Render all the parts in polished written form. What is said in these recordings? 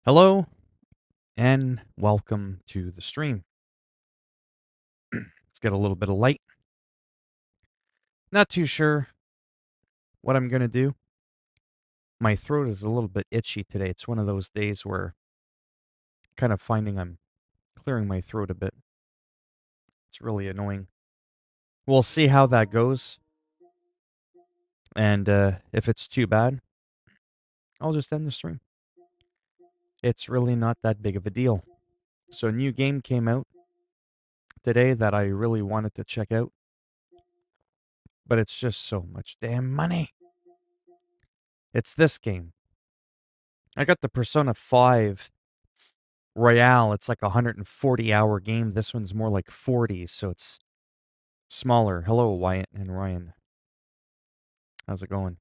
Hello and welcome to the stream. Let's get a little bit of light. Not too sure what I'm going to do. My throat is a little bit itchy today. It's one of those days where kind of finding I'm clearing my throat a bit. It's really annoying. We'll see how that goes. And if it's too bad, I'll just end the stream. It's really not that big of a deal. So a new game came out today that I really wanted to check out. But it's just so much damn money. It's this game. I got the Persona 5 Royale. It's like a 140-hour game. This one's more like 40, so it's smaller. Hello, Wyatt and Ryan. How's it going?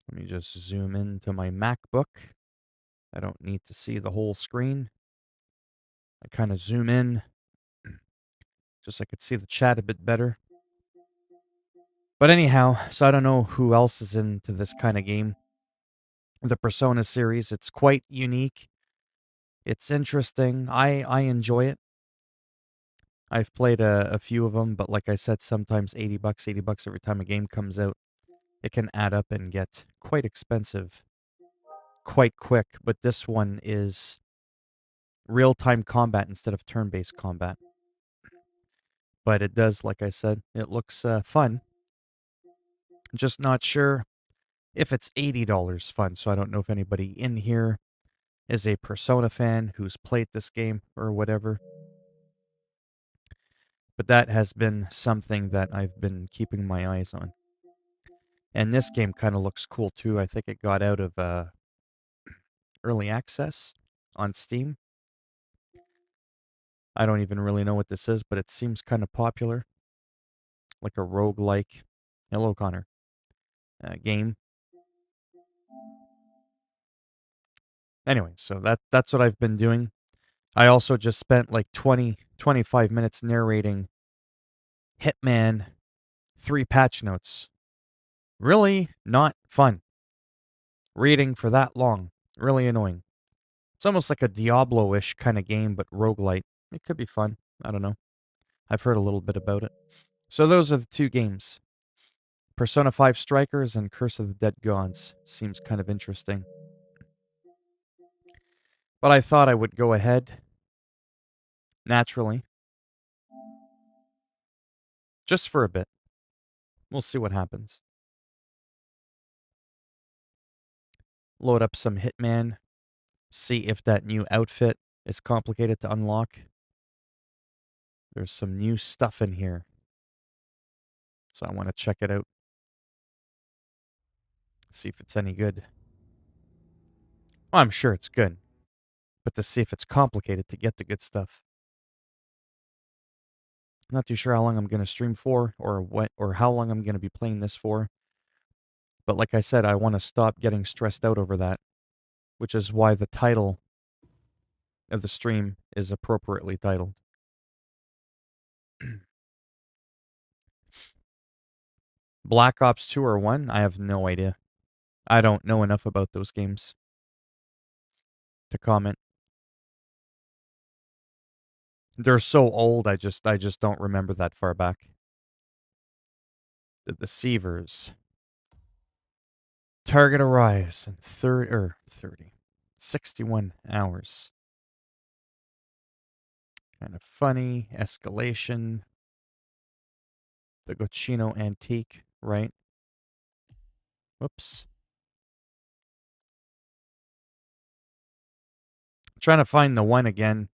Let me just zoom into my MacBook. I don't need to see the whole screen. I kind of zoom in just so I could see the chat a bit better. But anyhow, so I don't know who else is into this kind of game. The Persona series, it's quite unique. It's interesting. I enjoy it. I've played a few of them, but like I said, sometimes $80 every time a game comes out. It can add up and get quite expensive quite quick. But this one is real-time combat instead of turn-based combat. But it does, like I said, it looks fun. Just not sure if it's $80 fun, so I don't know if anybody in here is a Persona fan who's played this game or whatever. But that has been something that I've been keeping my eyes on. And this game kind of looks cool too. I think it got out of early access on Steam. I don't even really know what this is, but it seems kind of popular. Like a roguelike. Hello, Connor. Game. Anyway, so that's what I've been doing. I also just spent like 25 minutes narrating Hitman 3 patch notes. Really not fun. Reading for that long. Really annoying. It's almost like a Diablo-ish kind of game, but roguelite. It could be fun. I don't know. I've heard a little bit about it. So those are the two games. Persona 5 Strikers and Curse of the Dead Gods. Seems kind of interesting. But I thought I would go ahead, naturally, just for a bit. We'll see what happens. Load up some Hitman. See if that new outfit is complicated to unlock. There's some new stuff in here. So I want to check it out. See if it's any good. Well, I'm sure it's good. But to see if it's complicated to get the good stuff. I'm not too sure how long I'm going to stream for or how long I'm going to be playing this for. But like I said, I want to stop getting stressed out over that, which is why the title of the stream is appropriately titled. Black Ops 2 or 1? I have no idea. I don't know enough about those games to comment. They're so old, I just don't remember that far back. The Deceivers. Target arrives in 61 hours. Kind of funny. Escalation. The Gochino Antique, right? Whoops. I'm trying to find the one again.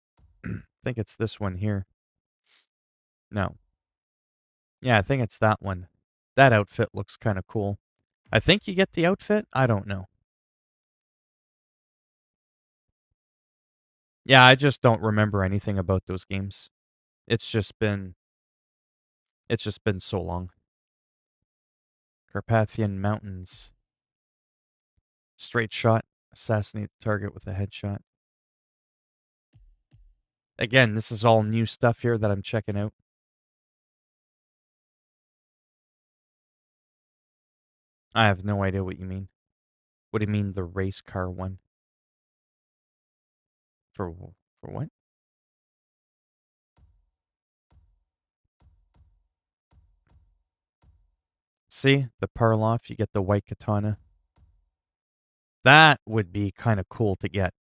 I think it's this one here. No. Yeah, I think it's that one. That outfit looks kind of cool. I think you get the outfit? I don't know. Yeah, I just don't remember anything about those games. It's just been so long. Carpathian Mountains. Straight shot. Assassinate the target with a headshot. Again, this is all new stuff here that I'm checking out. I have no idea what you mean. What do you mean the race car one? For what? See? The Parloff, you get the white katana. That would be kind of cool to get.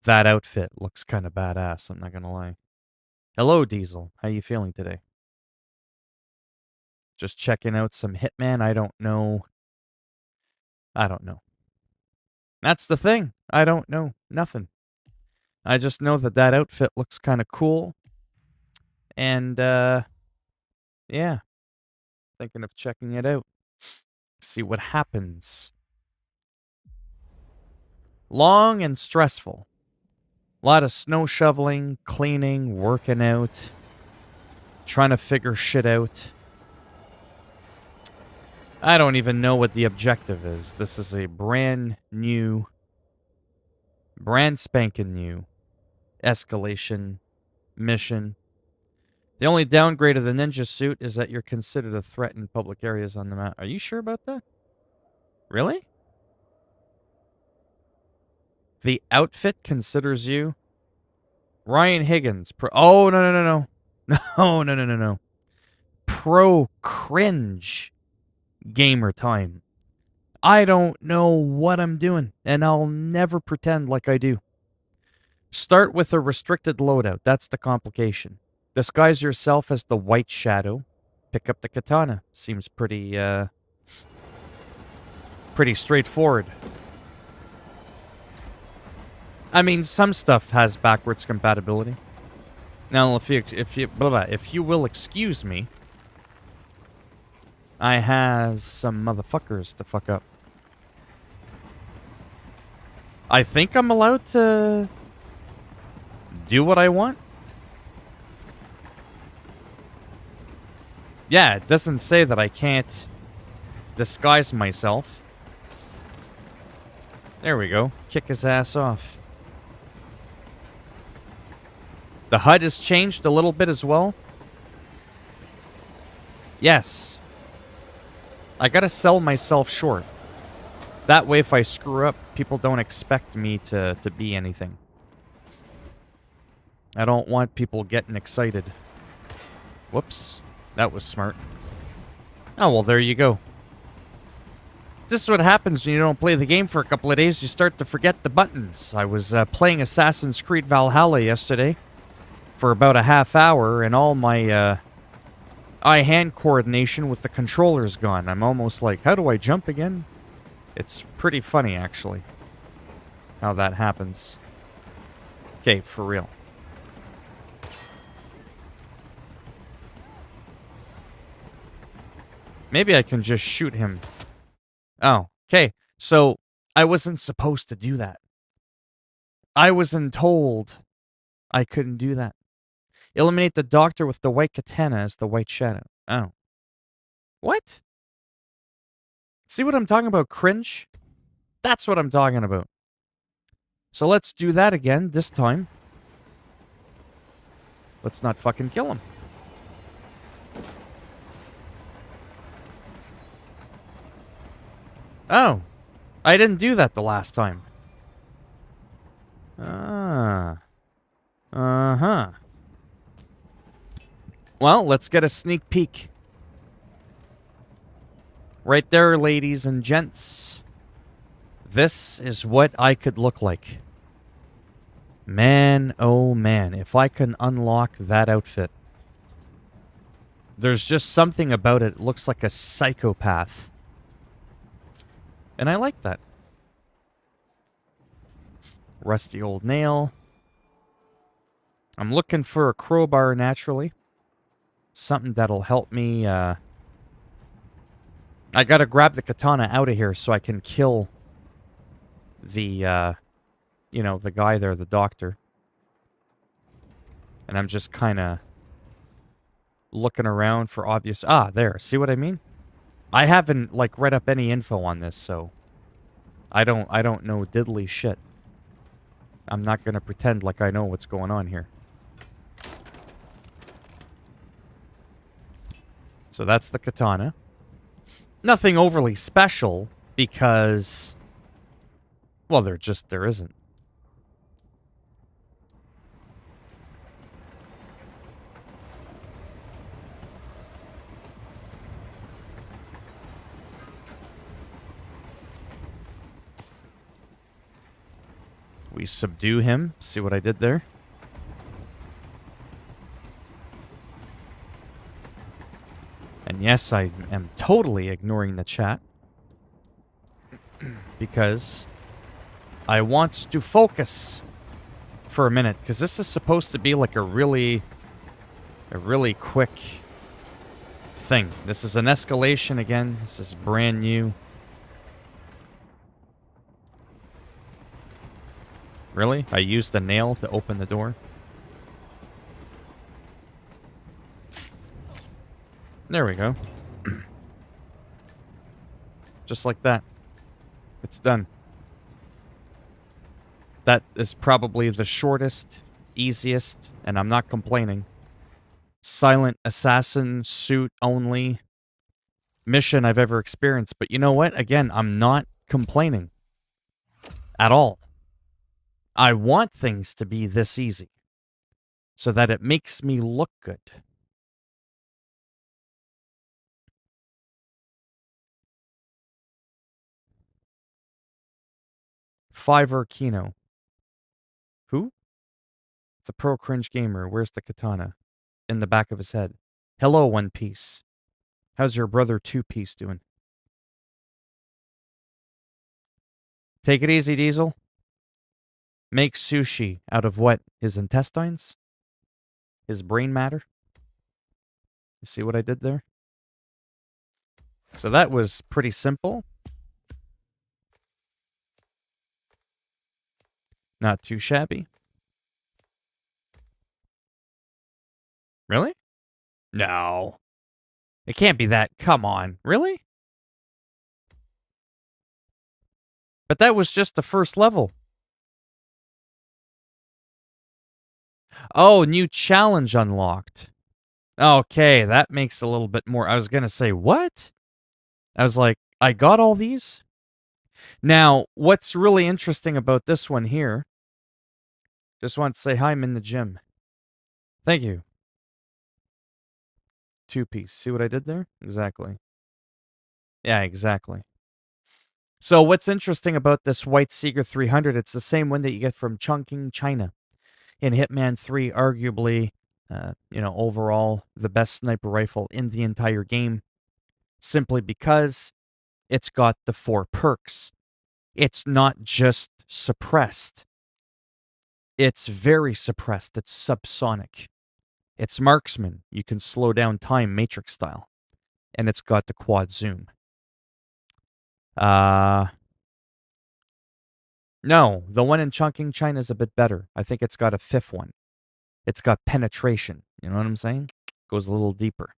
That outfit looks kind of badass, I'm not gonna lie. Hello, Diesel. How you feeling today? Just checking out some Hitman. I don't know. That's the thing. I don't know. Nothing. I just know that that outfit looks kind of cool. And, yeah. Thinking of checking it out. See what happens. Long and stressful. A lot of snow shoveling, cleaning, working out, trying to figure shit out. I don't even know what the objective is. This is a brand spanking new escalation mission. The only downgrade of the ninja suit is that you're considered a threat in public areas on the map. Are you sure about that? Really? The outfit considers you? Ryan Higgins. Oh, no. No. Pro cringe gamer time. I don't know what I'm doing, and I'll never pretend like I do. Start with a restricted loadout. That's the complication. Disguise yourself as the White Shadow. Pick up the katana. Seems pretty straightforward. I mean, some stuff has backwards compatibility. Now, if you will excuse me, I has some motherfuckers to fuck up. I think I'm allowed to do what I want. Yeah, it doesn't say that I can't disguise myself. There we go. Kick his ass off. The HUD has changed a little bit as well. Yes. I gotta sell myself short. That way, if I screw up, people don't expect me to be anything. I don't want people getting excited. Whoops. That was smart. Oh, well, there you go. This is what happens when you don't play the game for a couple of days. You start to forget the buttons. I was playing Assassin's Creed Valhalla yesterday for about a half hour, and all my eye-hand coordination with the controller's gone. I'm almost like, how do I jump again? It's pretty funny, actually, how that happens. Okay, for real. Maybe I can just shoot him. Oh, okay. So, I wasn't supposed to do that. I wasn't told I couldn't do that. Eliminate the doctor with the white katana as the White Shadow. Oh. What? See what I'm talking about, cringe? That's what I'm talking about. So let's do that again, this time. Let's not fucking kill him. Oh. I didn't do that the last time. Ah. Uh-huh. Well, let's get a sneak peek. Right there, ladies and gents. This is what I could look like. Man, oh man, if I can unlock that outfit. There's just something about it. It looks like a psychopath. And I like that. Rusty old nail. I'm looking for a crowbar, naturally. Something that'll help me, I gotta grab the katana out of here so I can kill the, you know, the guy there, the doctor. And I'm just kind of looking around for obvious... Ah, there. See what I mean? I haven't, like, read up any info on this, so... I don't know diddly shit. I'm not gonna pretend like I know what's going on here. So that's the katana. Nothing overly special, because, well, there isn't. We subdue him. See what I did there? And yes, I am totally ignoring the chat. Because I want to focus for a minute. Because this is supposed to be like a really quick thing. This is an escalation again. This is brand new. Really? I used the nail to open the door? There we go. Just like that. It's done. That is probably the shortest, easiest, and I'm not complaining, silent assassin suit only mission I've ever experienced. But you know what? Again, I'm not complaining at all. I want things to be this easy so that it makes me look good. Fiverr Kino. Who? The Pro Cringe Gamer. Where's the katana? In the back of his head. Hello, One Piece. How's your brother Two Piece doing? Take it easy, Diesel. Make sushi out of what? His intestines? His brain matter? You see what I did there? So that was pretty simple. Not too shabby. Really? No. It can't be that. Come on. Really? But that was just the first level. Oh, new challenge unlocked. Okay, that makes a little bit more. I was going to say, what? I was like, I got all these? Now, what's really interesting about this one here, just want to say hi, I'm in the gym. Thank you. Two Piece. See what I did there? Exactly. Yeah, exactly. So what's interesting about this White Seeger 300, it's the same one that you get from Chongqing, China. In Hitman 3, arguably, overall, the best sniper rifle in the entire game, simply because it's got the 4 perks. It's not just suppressed. It's very suppressed. It's subsonic. It's marksman. You can slow down time Matrix style. And it's got the quad zoom. No, the one in Chongqing, China is a bit better. I think it's got a 5th one. It's got penetration. You know what I'm saying? Goes a little deeper.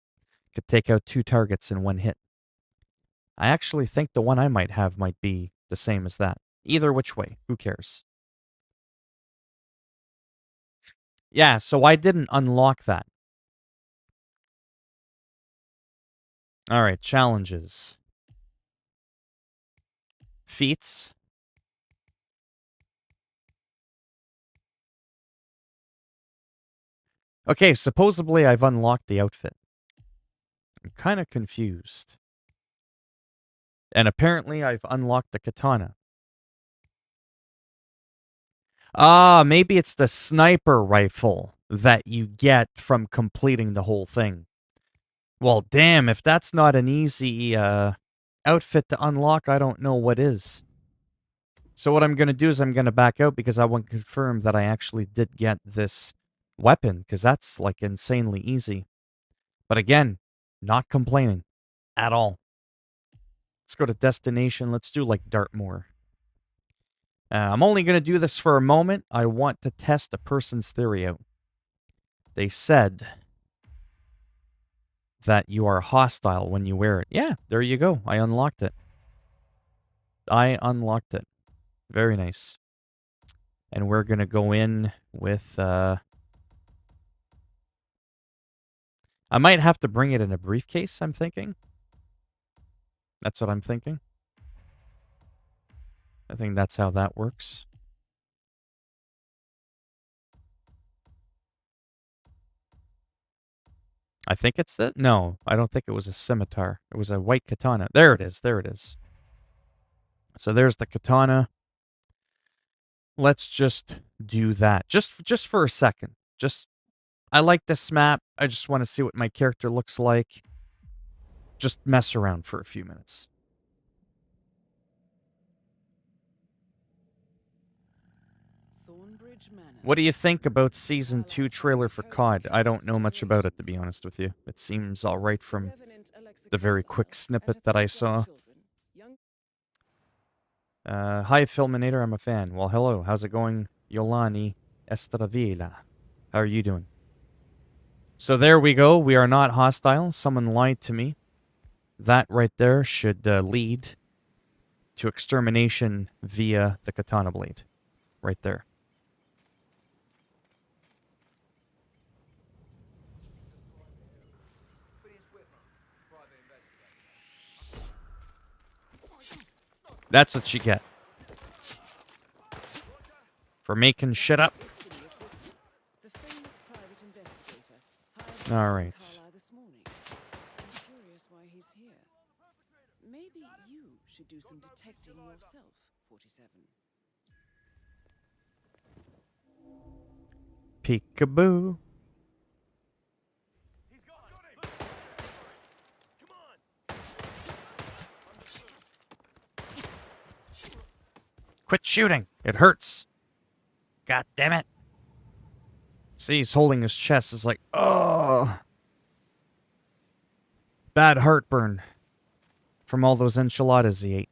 Could take out 2 targets in one hit. I actually think the one I might have might be the same as that. Either which way, who cares? Yeah, so I didn't unlock that. All right, challenges. Feats. Okay, supposedly I've unlocked the outfit. I'm kind of confused. And apparently I've unlocked the katana. Maybe it's the sniper rifle that you get from completing the whole thing. Well, damn, if that's not an easy outfit to unlock, I don't know what is. So what I'm going to do is I'm going to back out because I want to confirm that I actually did get this weapon, because that's like insanely easy. But again, not complaining at all. Let's go to destination. Let's do like Dartmoor. I'm only going to do this for a moment. I want to test a person's theory out. They said that you are hostile when you wear it. Yeah, there you go. I unlocked it. I unlocked it. Very nice. And we're going to go in with... I might have to bring it in a briefcase, I'm thinking. That's what I'm thinking. I think that's how that works. I think it's that. No, I don't think it was a scimitar. It was a white katana. There it is. There it is. So there's the katana. Let's just do that. Just for a second. I like this map. I just want to see what my character looks like. Just mess around for a few minutes. What do you think about Season 2 trailer for COD? I don't know much about it, to be honest with you. It seems alright from the very quick snippet that I saw. Hi, Philminator, I'm a fan. Well, hello, how's it going, Yolani Estravila? How are you doing? So there we go. We are not hostile. Someone lied to me. That right there should lead to extermination via the katana blade. Right there. That's what you get. For making shit up. Alright. Maybe you should do some detecting yourself, 47. Peekaboo. Quit shooting. It hurts. God damn it. See, he's holding his chest. It's like, oh. Bad heartburn from all those enchiladas he ate.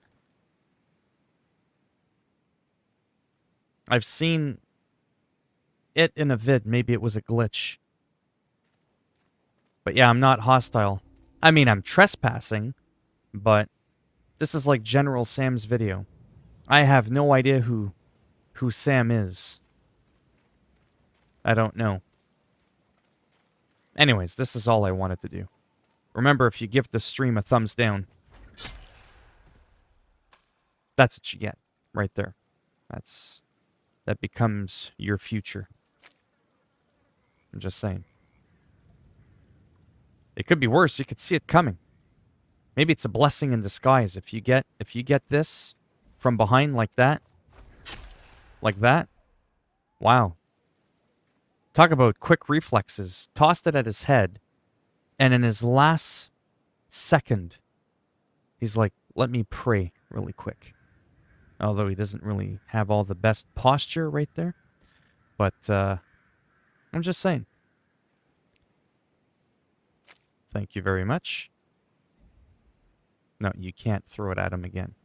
I've seen it in a vid. Maybe it was a glitch. But yeah, I'm not hostile. I mean, I'm trespassing, but this is like General Sam's video. I have no idea who Sam is. I don't know. Anyways, this is all I wanted to do. Remember, if you give the stream a thumbs down, that's what you get right there. That becomes your future. I'm just saying. It could be worse. You could see it coming. Maybe it's a blessing in disguise. If you get this from behind like that, wow. Talk about quick reflexes. Tossed it at his head, and in his last second, he's like, let me pray really quick. Although he doesn't really have all the best posture right there. But, I'm just saying. Thank you very much. No, you can't throw it at him again.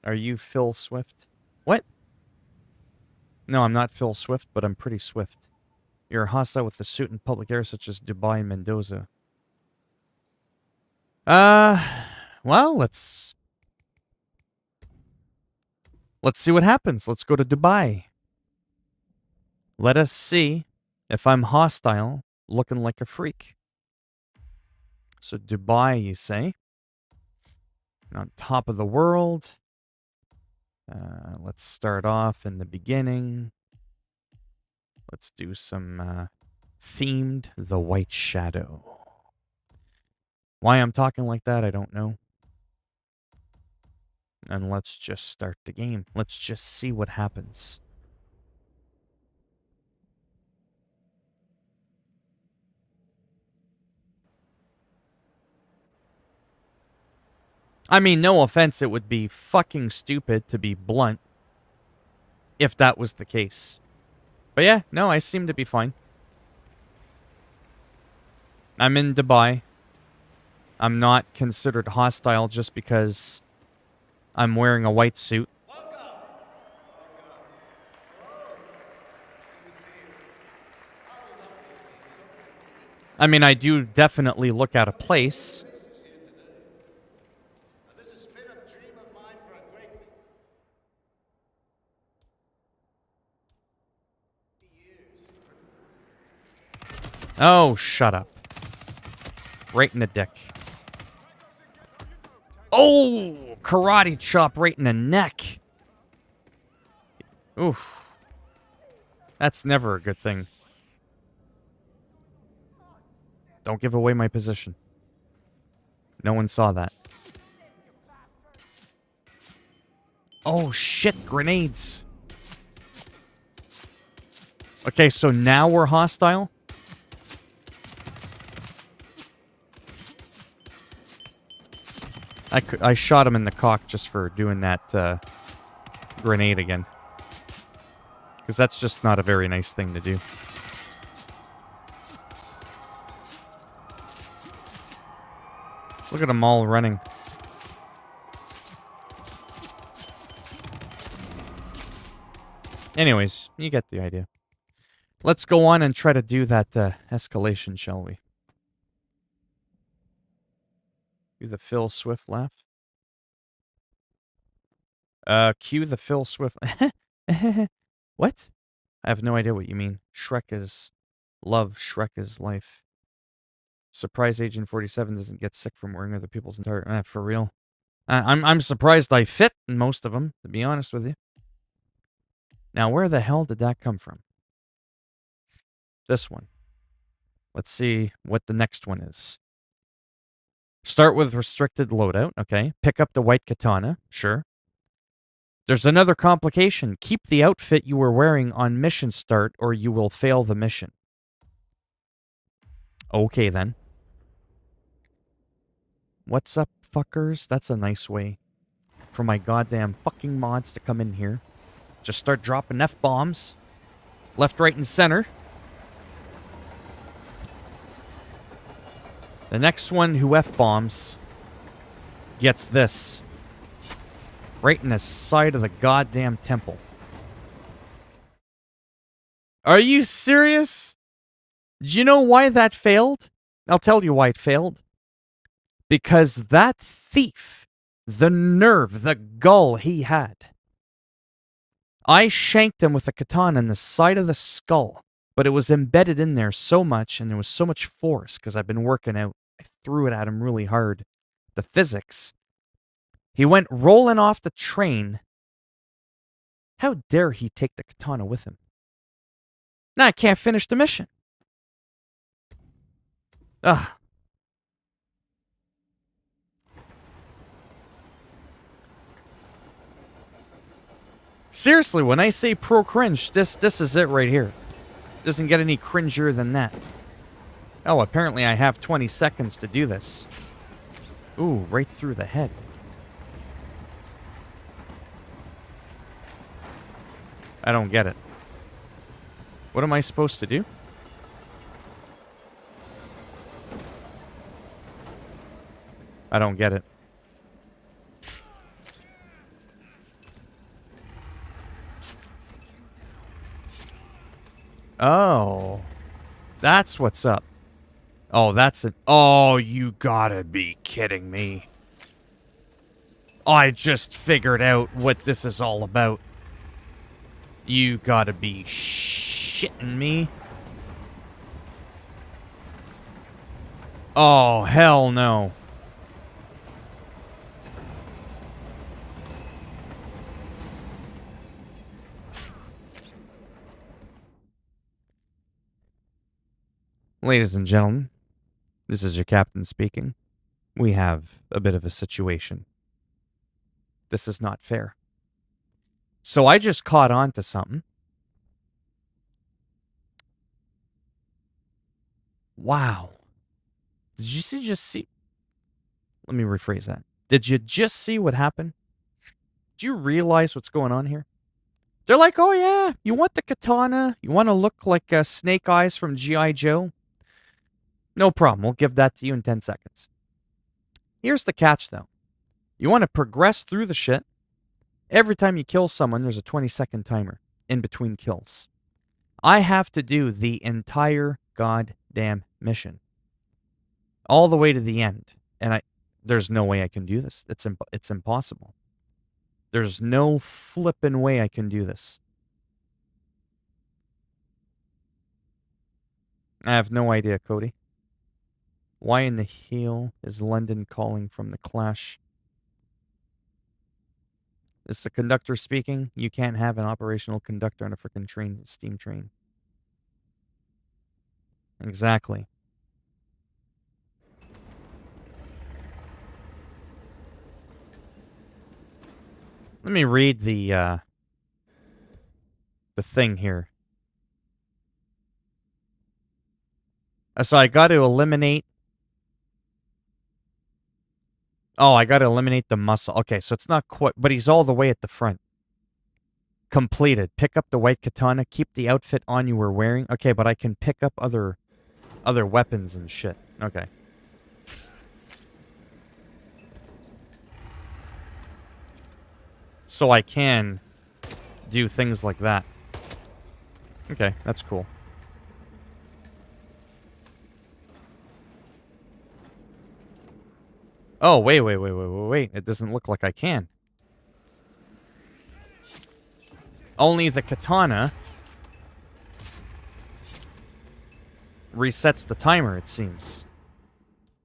Are you Phil Swift? What? No, I'm not Phil Swift, but I'm pretty swift. You're hostile with the suit in public areas such as Dubai and Mendoza. Well, let's see what happens. Let's go to Dubai. Let us see if I'm hostile, looking like a freak. So Dubai, you say? On top of the world. Let's start off in the beginning. Let's do some themed The White Shadow. Why I'm talking like that, I don't know. And let's just start the game. Let's just see what happens. I mean, no offense, it would be fucking stupid, to be blunt, if that was the case. But yeah, no, I seem to be fine. I'm in Dubai. I'm not considered hostile just because I'm wearing a white suit. I mean, I do definitely look out of place. Oh, shut up. Right in the dick. Oh! Karate chop right in the neck. Oof. That's never a good thing. Don't give away my position. No one saw that. Oh, shit. Grenades. Okay, so now we're hostile? I shot him in the cock just for doing that grenade again. Because that's just not a very nice thing to do. Look at them all running. Anyways, you get the idea. Let's go on and try to do that escalation, shall we? Do the Phil Swift laugh. Cue the Phil Swift. What? I have no idea what you mean. Shrek is love. Shrek is life. Surprise Agent 47 doesn't get sick from wearing other people's entire... for real. I'm surprised I fit in most of them, to be honest with you. Now, where the hell did that come from? This one. Let's see what the next one is. Start with restricted loadout, okay. Pick up the white katana, sure. There's another complication. Keep the outfit you were wearing on mission start or you will fail the mission. Okay, then. What's up, fuckers? That's a nice way for my goddamn fucking mods to come in here. Just start dropping F-bombs. Left, right, and center. The next one who F-bombs gets this. Right in the side of the goddamn temple. Are you serious? Do you know why that failed? I'll tell you why it failed. Because that thief, the nerve, the gall he had. I shanked him with a katana in the side of the skull, but it was embedded in there so much, and there was so much force, because I've been working out. I threw it at him really hard. The physics. He went rolling off the train. How dare he take the katana with him? Now I can't finish the mission. Ugh. Seriously, when I say pro cringe, this is it right here. Doesn't get any cringier than that. Oh, apparently I have 20 seconds to do this. Ooh, right through the head. I don't get it. What am I supposed to do? I don't get it. Oh. That's what's up. Oh, that's it. Oh, you gotta be kidding me. I just figured out what this is all about. You gotta be shitting me. Oh, hell no. Ladies and gentlemen, this is your captain speaking. We have a bit of a situation. This is not fair. So I just caught on to something. Wow. Did you just see? Let me rephrase that. Did you just see what happened? Do you realize what's going on here? They're like, oh yeah, you want the katana? You want to look like Snake Eyes from G.I. Joe? No problem. We'll give that to you in 10 seconds. Here's the catch, though. You want to progress through the shit. Every time you kill someone, there's a 20-second timer in between kills. I have to do the entire goddamn mission. All the way to the end. And there's no way I can do this. It's impossible. There's no flippin' way I can do this. I have no idea, Cody. Why in the hell is London calling from the Clash Is the conductor speaking? You can't have an operational conductor on a frickin' train, steam train. Exactly. Let me read the thing here. So I got to eliminate... Oh, I got to eliminate the muscle. Okay, so it's not quite... But he's all the way at the front. Completed. Pick up the white katana. Keep the outfit on you were wearing. Okay, but I can pick up other weapons and shit. Okay. So I can do things like that. Okay, that's cool. Oh, wait. It doesn't look like I can. Only the katana resets the timer, it seems.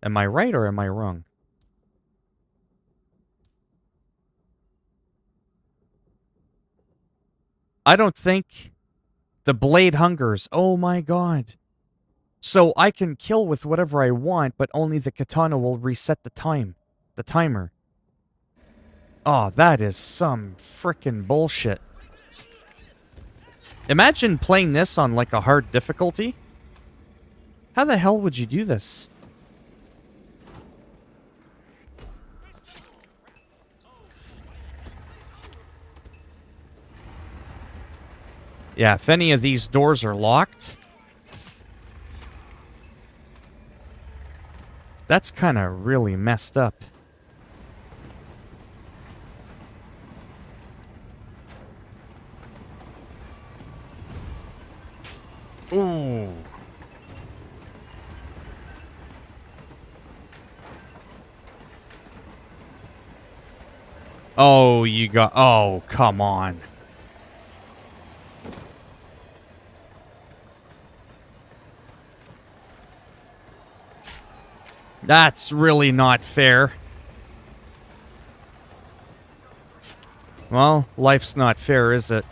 Am I right or am I wrong? I don't think the blade hungers. Oh my god. So I can kill with whatever I want, but only the katana will reset the timer. Oh, that is some frickin' bullshit. Imagine playing this on like a hard difficulty. How the hell would you do this? Yeah, if any of these doors are locked, that's kind of really messed up. Ooh. Oh, you got... Oh, come on. That's really not fair. Well, life's not fair, is it?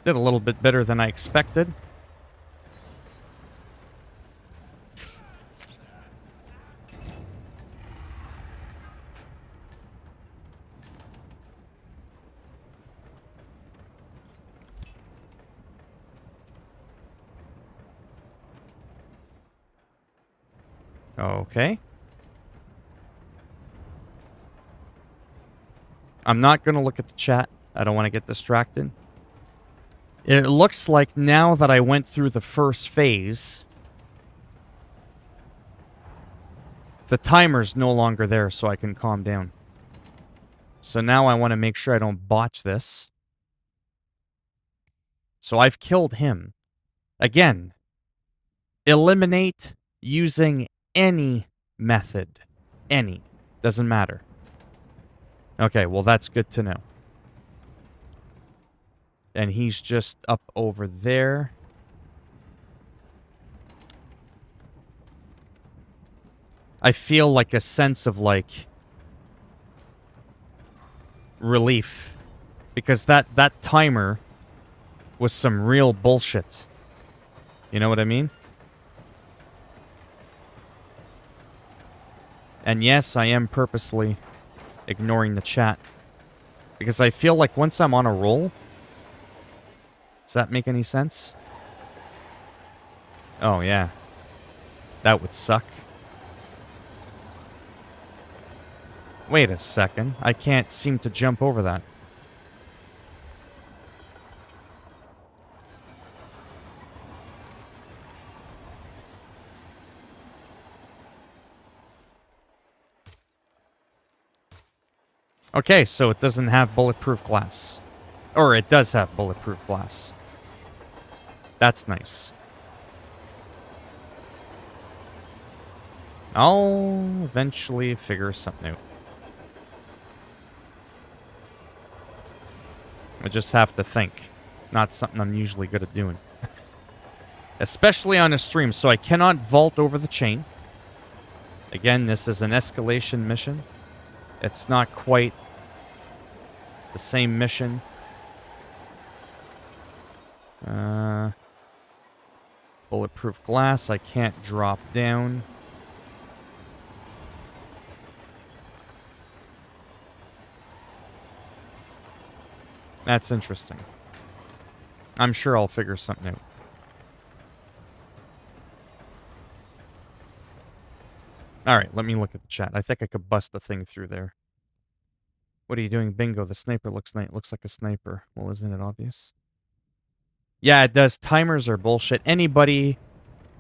Did a little bit better than I expected. Okay. I'm not going to look at the chat. I don't want to get distracted. It looks like now that I went through the first phase, the timer's no longer there, so I can calm down. So now I want to make sure I don't botch this. So I've killed him. Again, eliminate using any method. Any. Doesn't matter. Okay, well that's good to know. And he's just up over there. I feel like a sense of, like, relief. Because that timer was some real bullshit. You know what I mean? And yes, I am purposely ignoring the chat. Because I feel like once I'm on a roll... Does that make any sense? Oh, yeah. That would suck. Wait a second. I can't seem to jump over that. Okay, so it doesn't have bulletproof glass. Or it does have bulletproof glass. That's nice. I'll eventually figure something out. I just have to think. Not something I'm usually good at doing. Especially on a stream, so I cannot vault over the chain. Again, this is an escalation mission. It's not quite the same mission. Bulletproof glass, I can't drop down. That's interesting. I'm sure I'll figure something out. Alright, let me look at the chat. I think I could bust the thing through there. What are you doing? Bingo, the sniper looks like a sniper. Well, isn't it obvious? Yeah, it does. Timers are bullshit. Anybody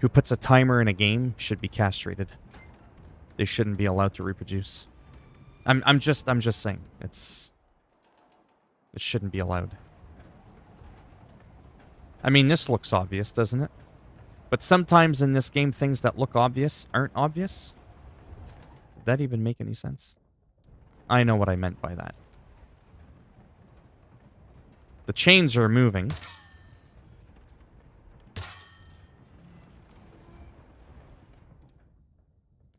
who puts a timer in a game should be castrated. They shouldn't be allowed to reproduce. I'm just saying. It shouldn't be allowed. I mean, this looks obvious, doesn't it? But sometimes in this game, things that look obvious aren't obvious. Did that even make any sense? I know what I meant by that. The chains are moving.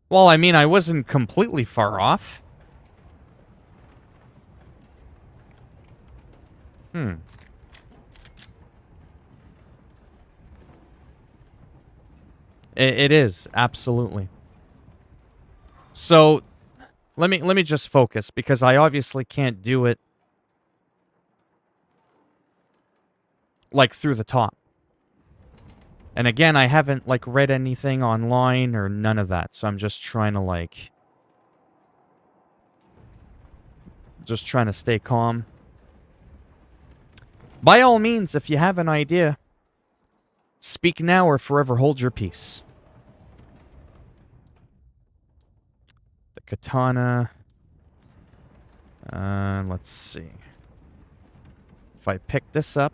Well, I mean, I wasn't completely far off. It is, absolutely. So, let me just focus, because I obviously can't do it like through the top. And again, I haven't like read anything online or none of that, so I'm just trying to like stay calm. By all means, if you have an idea, speak now or forever hold your peace. The katana. Let's see. If I pick this up,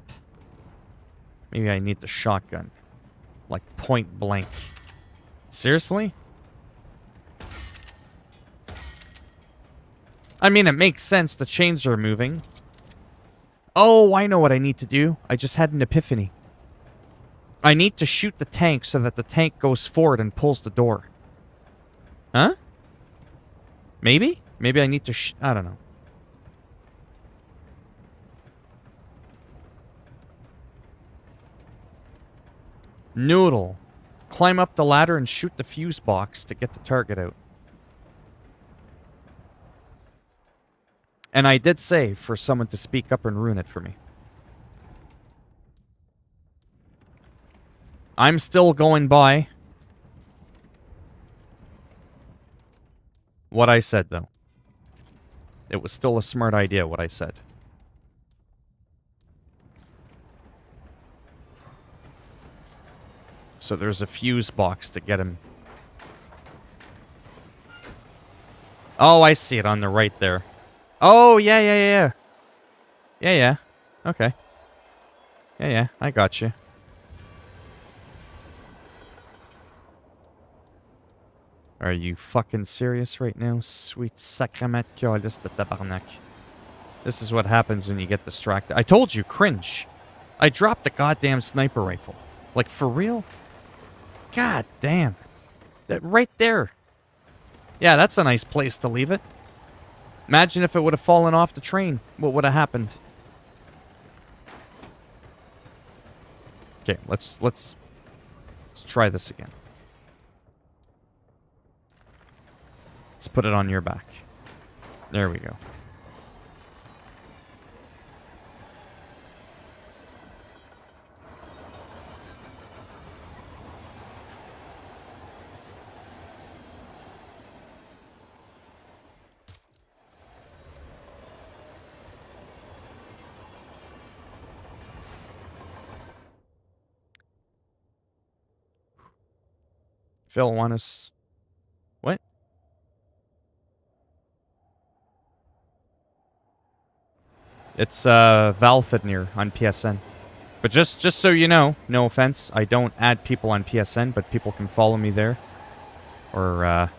maybe I need the shotgun. Like point blank. Seriously? I mean, it makes sense. The chains are moving. Oh, I know what I need to do. I just had an epiphany. I need to shoot the tank so that the tank goes forward and pulls the door. Huh? Maybe? Maybe I need to I don't know. Noodle. Climb up the ladder and shoot the fuse box to get the target out. And I did say for someone to speak up and ruin it for me. I'm still going by what I said, though. It was still a smart idea, what I said. So there's a fuse box to get him. Oh, I see it on the right there. Oh, yeah. Yeah. Okay. Yeah, I got you. Are you fucking serious right now? Sweet sacrament calice de tabarnak. This is what happens when you get distracted. I told you, cringe. I dropped the goddamn sniper rifle. Like, for real? God damn. That right there. Yeah, that's a nice place to leave it. Imagine if it would have fallen off the train. What would have happened? Okay, let's try this again. Let's put it on your back. There we go. Phil, want us... What? It's Valthidnir on PSN. But just so you know, no offense, I don't add people on PSN, but people can follow me there. Or,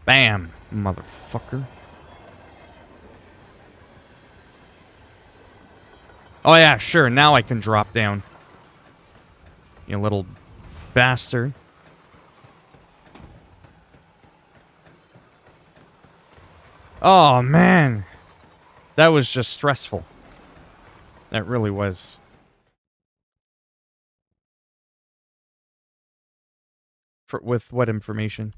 Bam, motherfucker. Oh yeah, sure, now I can drop down. You little bastard. Oh, man. That was just stressful. That really was. With what information?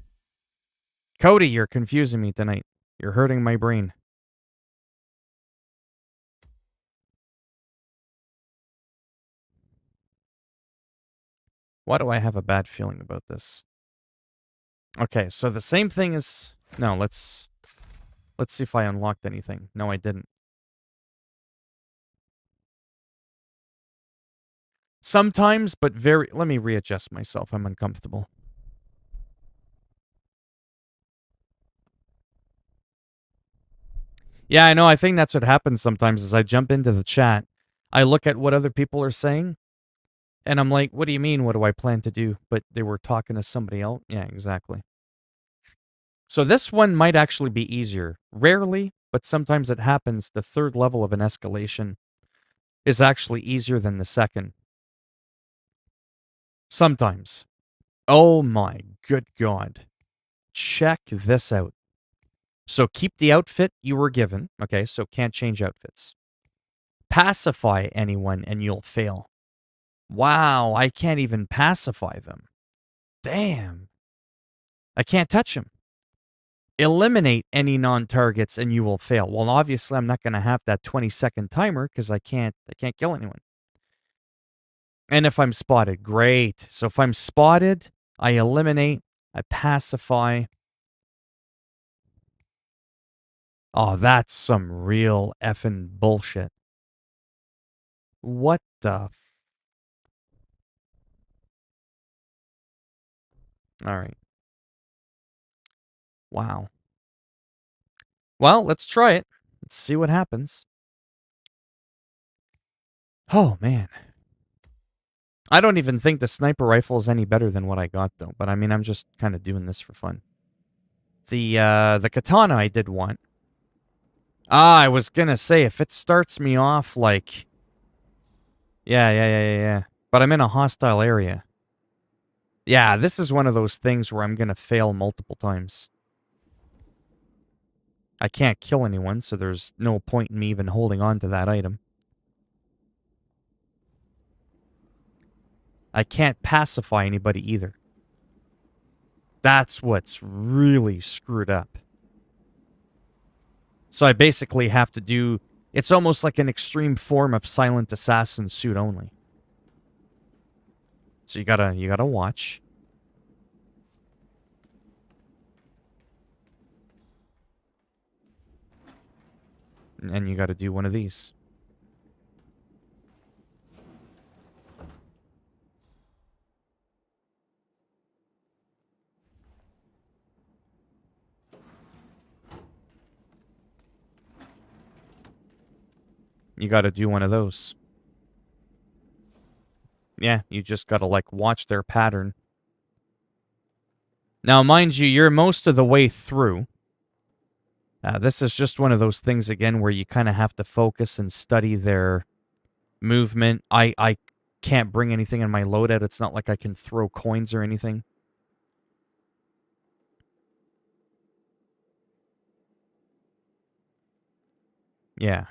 Cody, you're confusing me tonight. You're hurting my brain. Why do I have a bad feeling about this? Okay, so the same thing is... No, let's see if I unlocked anything. No, I didn't. Sometimes, but very... Let me readjust myself. I'm uncomfortable. Yeah, I know. I think that's what happens sometimes is I jump into the chat. I look at what other people are saying, and I'm like, what do you mean? What do I plan to do? But they were talking to somebody else. Yeah, exactly. So this one might actually be easier. Rarely, but sometimes it happens. The third level of an escalation is actually easier than the second. Sometimes. Oh my good God. Check this out. So keep the outfit you were given. Okay, so can't change outfits. Pacify anyone and you'll fail. Wow, I can't even pacify them. Damn. I can't touch them. Eliminate any non-targets and you will fail. Well, obviously I'm not going to have that 20-second timer because I can't kill anyone. And if I'm spotted, great. So if I'm spotted, I eliminate, I pacify. Oh, that's some real effing bullshit. What the All right. Wow. Well, let's try it. Let's see what happens. Oh, man. I don't even think the sniper rifle is any better than what I got, though. But I mean, I'm just kind of doing this for fun. The katana I did want. I was gonna say, if it starts me off like... Yeah. But I'm in a hostile area. Yeah, this is one of those things where I'm gonna fail multiple times. I can't kill anyone, so there's no point in me even holding on to that item. I can't pacify anybody either. That's what's really screwed up. So I basically have to do... It's almost like an extreme form of Silent Assassin suit only. So you gotta watch. And you gotta do one of these. You gotta do one of those. Yeah, you just gotta, like, watch their pattern. Now, mind you, you're most of the way through. This is just one of those things, again, where you kind of have to focus and study their movement. I can't bring anything in my loadout. It's not like I can throw coins or anything. Yeah.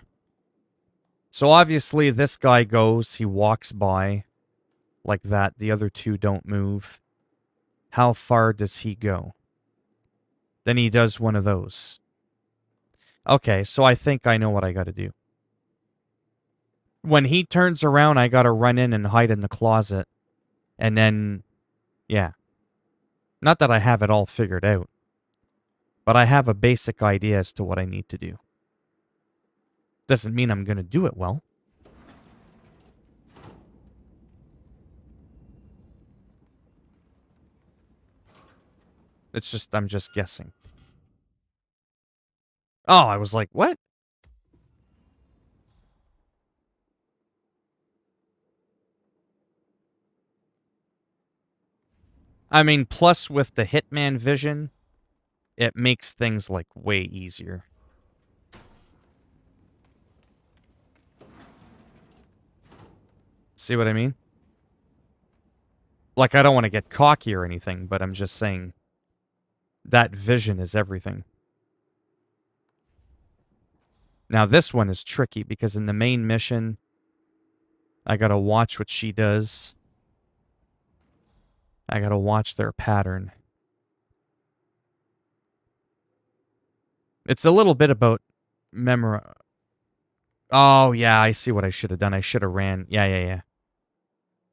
So obviously this guy goes, he walks by like that. The other two don't move. How far does he go? Then he does one of those. Okay, so I think I know what I got to do. When he turns around, I got to run in and hide in the closet. And then, yeah. Not that I have it all figured out. But I have a basic idea as to what I need to do. Doesn't mean I'm going to do it well. It's just, I'm just guessing. Oh, I was like, what? I mean, plus with the Hitman vision, it makes things, like, way easier. See what I mean? Like, I don't want to get cocky or anything, but I'm just saying that vision is everything. Now, this one is tricky because in the main mission, I gotta watch what she does. I gotta watch their pattern. It's a little bit about memory. Oh, yeah, I see what I should have done. I should have ran. Yeah.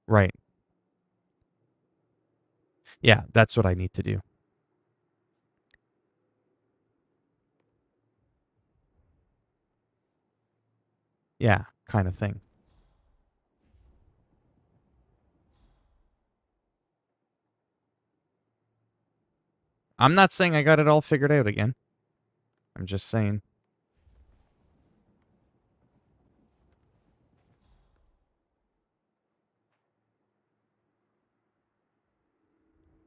Right. Yeah, that's what I need to do. Yeah, kind of thing. I'm not saying I got it all figured out again. I'm just saying.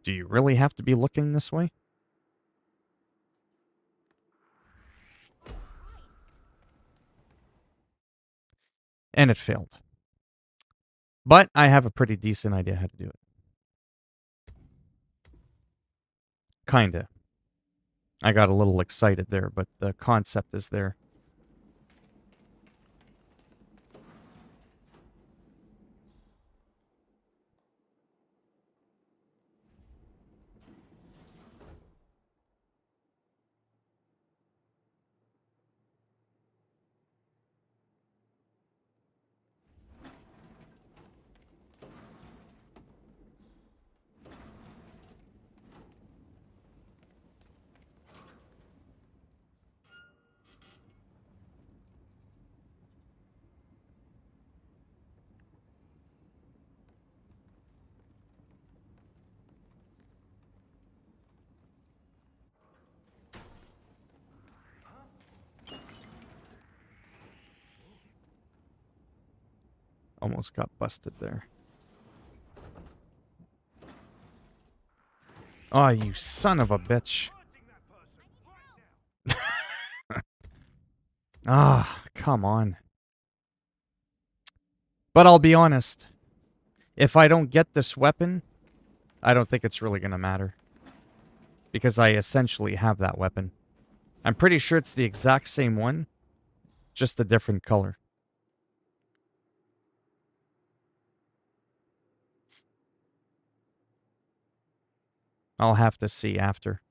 Do you really have to be looking this way? And it failed. But I have a pretty decent idea how to do it. Kinda. I got a little excited there, but the concept is there. Almost got busted there. Oh, you son of a bitch. Ah, come on. But I'll be honest. If I don't get this weapon, I don't think it's really going to matter. Because I essentially have that weapon. I'm pretty sure it's the exact same one, just a different color. I'll have to see after.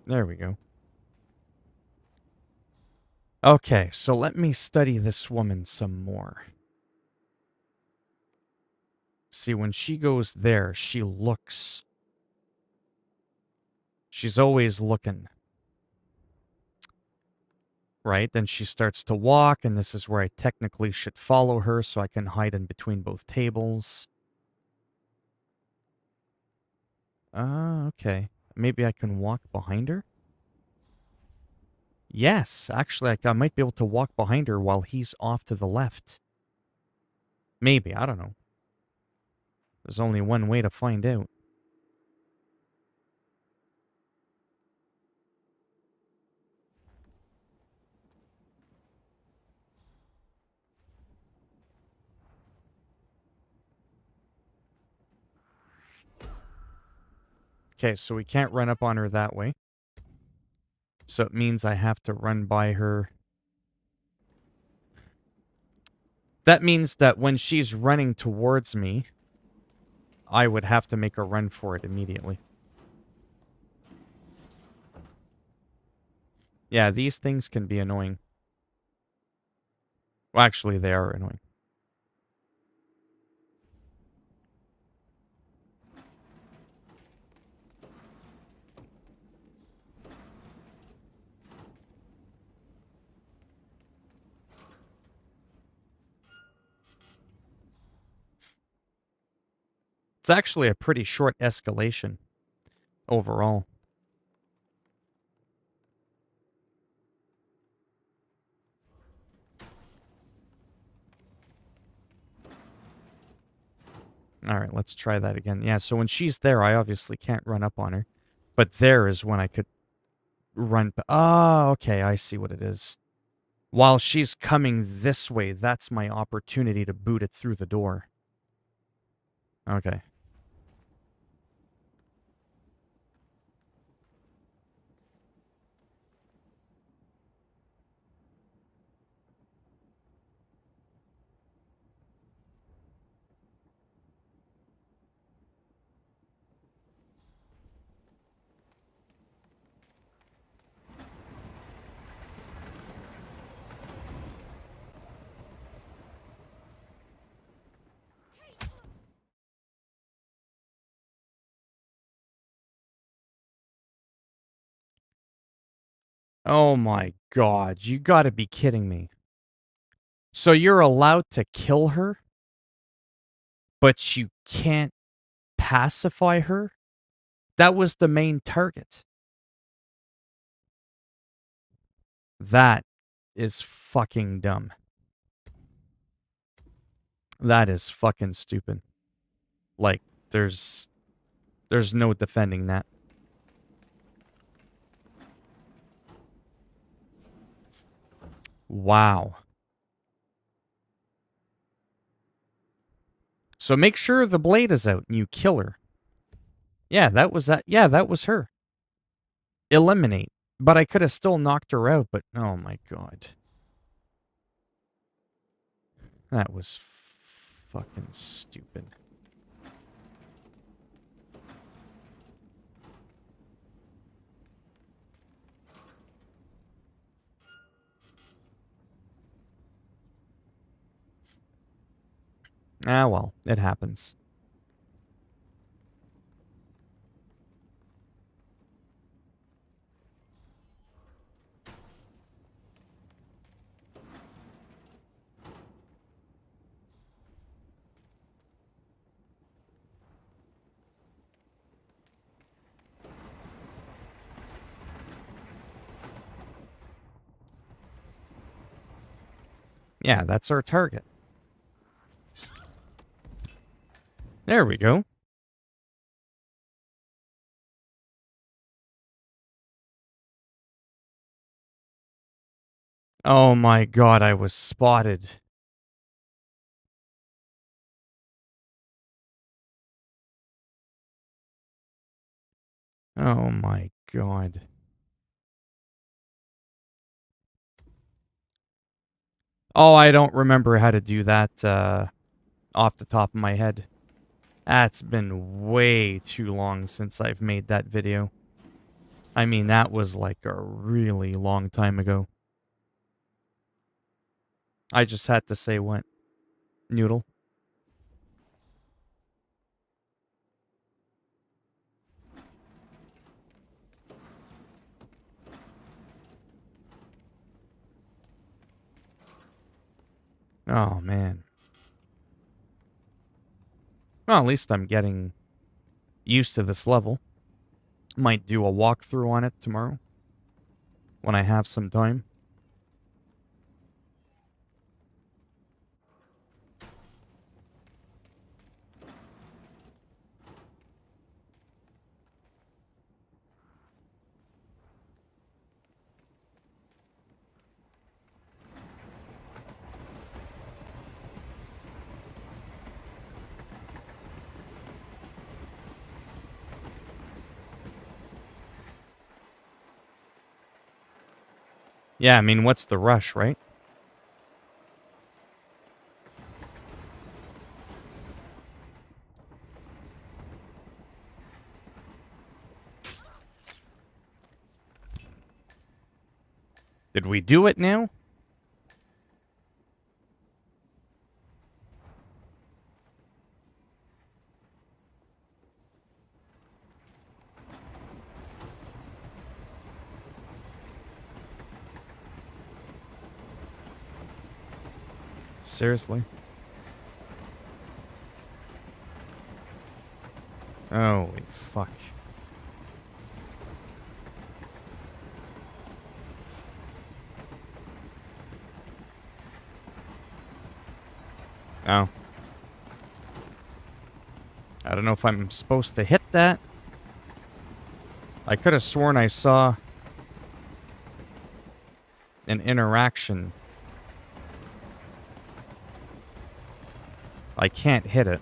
There we go. Okay, so let me study this woman some more. See, when she goes there, she looks. She's always looking. Right? Then she starts to walk, and this is where I technically should follow her so I can hide in between both tables. Okay. Maybe I can walk behind her? Yes, actually, I might be able to walk behind her while he's off to the left. Maybe, I don't know. There's only one way to find out. Okay, so we can't run up on her that way. So it means I have to run by her. That means that when she's running towards me, I would have to make a run for it immediately. Yeah, these things can be annoying. Well, actually, they are annoying. It's actually a pretty short escalation. overall. Alright, let's try that again. Yeah, so when she's there, I obviously can't run up on her. But there is when I could run. Oh, okay, I see what it is. While she's coming this way, that's my opportunity to boot it through the door. Okay. Oh my god, you gotta be kidding me. So you're allowed to kill her, but you can't pacify her? That was the main target. That is fucking dumb. That is fucking stupid. Like, there's no defending that. Wow. So make sure the blade is out and you kill her. Yeah, that was that. Yeah, that was her. Eliminate. But I could have still knocked her out, but oh my god. That was fucking stupid. Ah, well, it happens. Yeah, that's our target. There we go. Oh my god, I was spotted. Oh my god. Oh, I don't remember how to do that off the top of my head. That's been way too long since I've made that video. I mean, that was like a really long time ago. I just had to say what? Noodle? Oh, man. Well, at least I'm getting used to this level. Might do a walkthrough on it tomorrow. When I have some time. Yeah, I mean, what's the rush, right? Did we do it now? Seriously? Holy fuck. Oh. I don't know if I'm supposed to hit that. I could have sworn I saw an interaction. I can't hit it.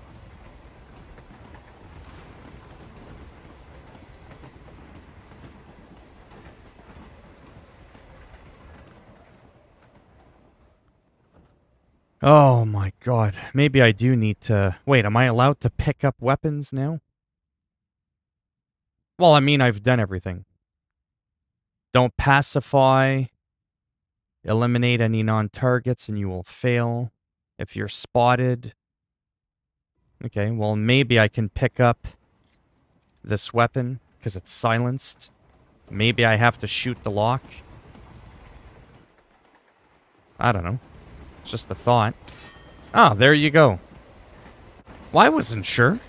Oh my god. Maybe I do need to... Wait, am I allowed to pick up weapons now? Well, I mean, I've done everything. Don't pacify. Eliminate any non-targets and you will fail. If you're spotted... Okay, well, maybe I can pick up this weapon because it's silenced. Maybe I have to shoot the lock. I don't know. It's just a thought. Ah, there you go. Well, I wasn't sure.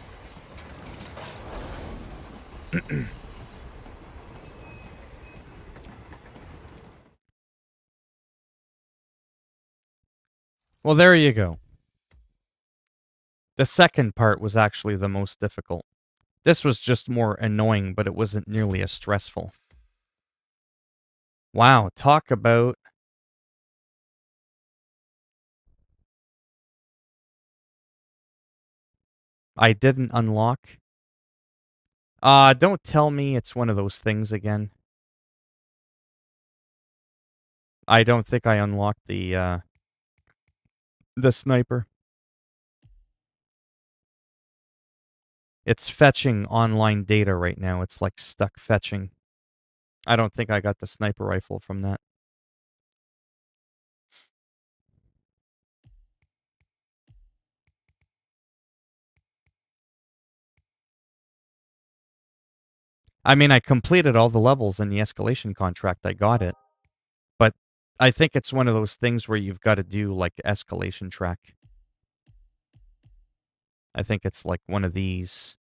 Well, there you go. The second part was actually the most difficult. This was just more annoying, but it wasn't nearly as stressful. Wow, talk about... I didn't unlock. Don't tell me it's one of those things again. I don't think I unlocked the sniper. It's fetching online data right now. It's like stuck fetching. I don't think I got the sniper rifle from that. I mean, I completed all the levels in the escalation contract. I got it. But I think it's one of those things where you've got to do, like, escalation track. I think it's like one of these.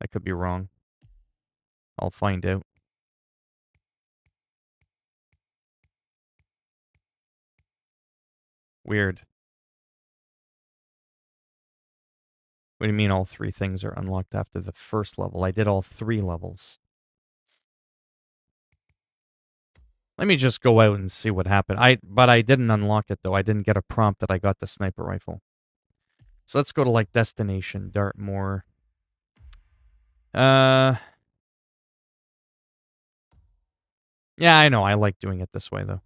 I could be wrong. I'll find out. Weird. What do you mean all three things are unlocked after the first level? I did all 3 levels. Let me just go out and see what happened. But I didn't unlock it, though. I didn't get a prompt that I got the sniper rifle. So let's go to, like, Destination, Dartmoor. Yeah, I know. I like doing it this way, though.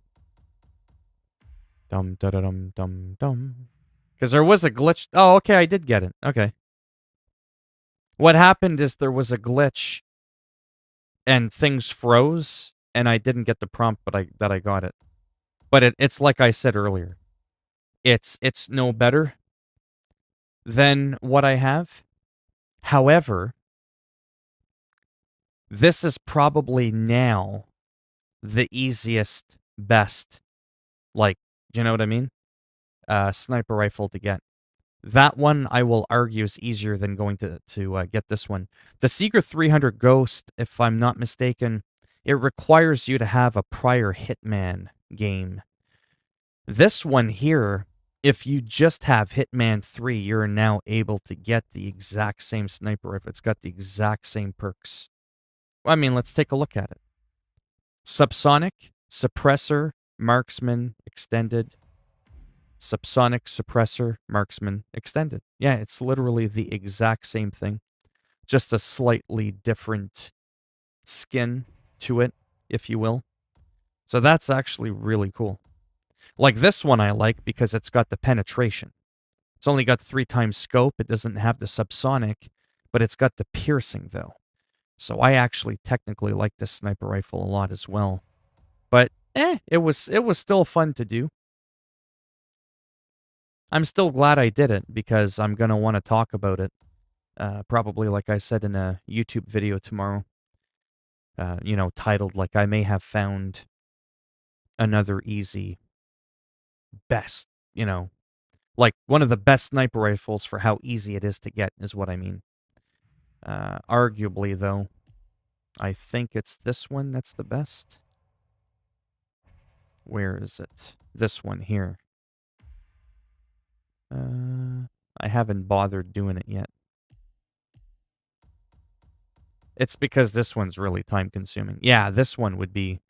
Dum da da dum dum dum. Because there was a glitch. Oh, okay, I did get it. Okay. What happened is there was a glitch and things froze and I didn't get the prompt, but I got it. But it's like I said earlier. It's no better than what I have. However, this is probably now the easiest, best, like, you know what I mean? Sniper rifle to get. That one, I will argue, is easier than going to get this one. The Seeker 300 Ghost, if I'm not mistaken, it requires you to have a prior Hitman game. This one here, if you just have Hitman 3, you're now able to get the exact same sniper rifle. It's got the exact same perks. Well, I mean, let's take a look at it. Subsonic, Suppressor, Marksman, Extended. Subsonic, Suppressor, Marksman, Extended. Yeah, it's literally the exact same thing. Just a slightly different skin to it, if you will. So that's actually really cool. Like this one I like because it's got the penetration. It's only got 3 times scope. It doesn't have the subsonic, but it's got the piercing, though. So I actually technically like this sniper rifle a lot as well. But, it was still fun to do. I'm still glad I did it because I'm going to want to talk about it. Probably, like I said, in a YouTube video tomorrow. Titled, like, I may have found another easy, best, like one of the best sniper rifles for how easy it is to get, is what I mean. Arguably, though, I think it's this one that's the best. Where is it? This one here. I haven't bothered doing it yet. It's because this one's really time consuming. Yeah, this one would be.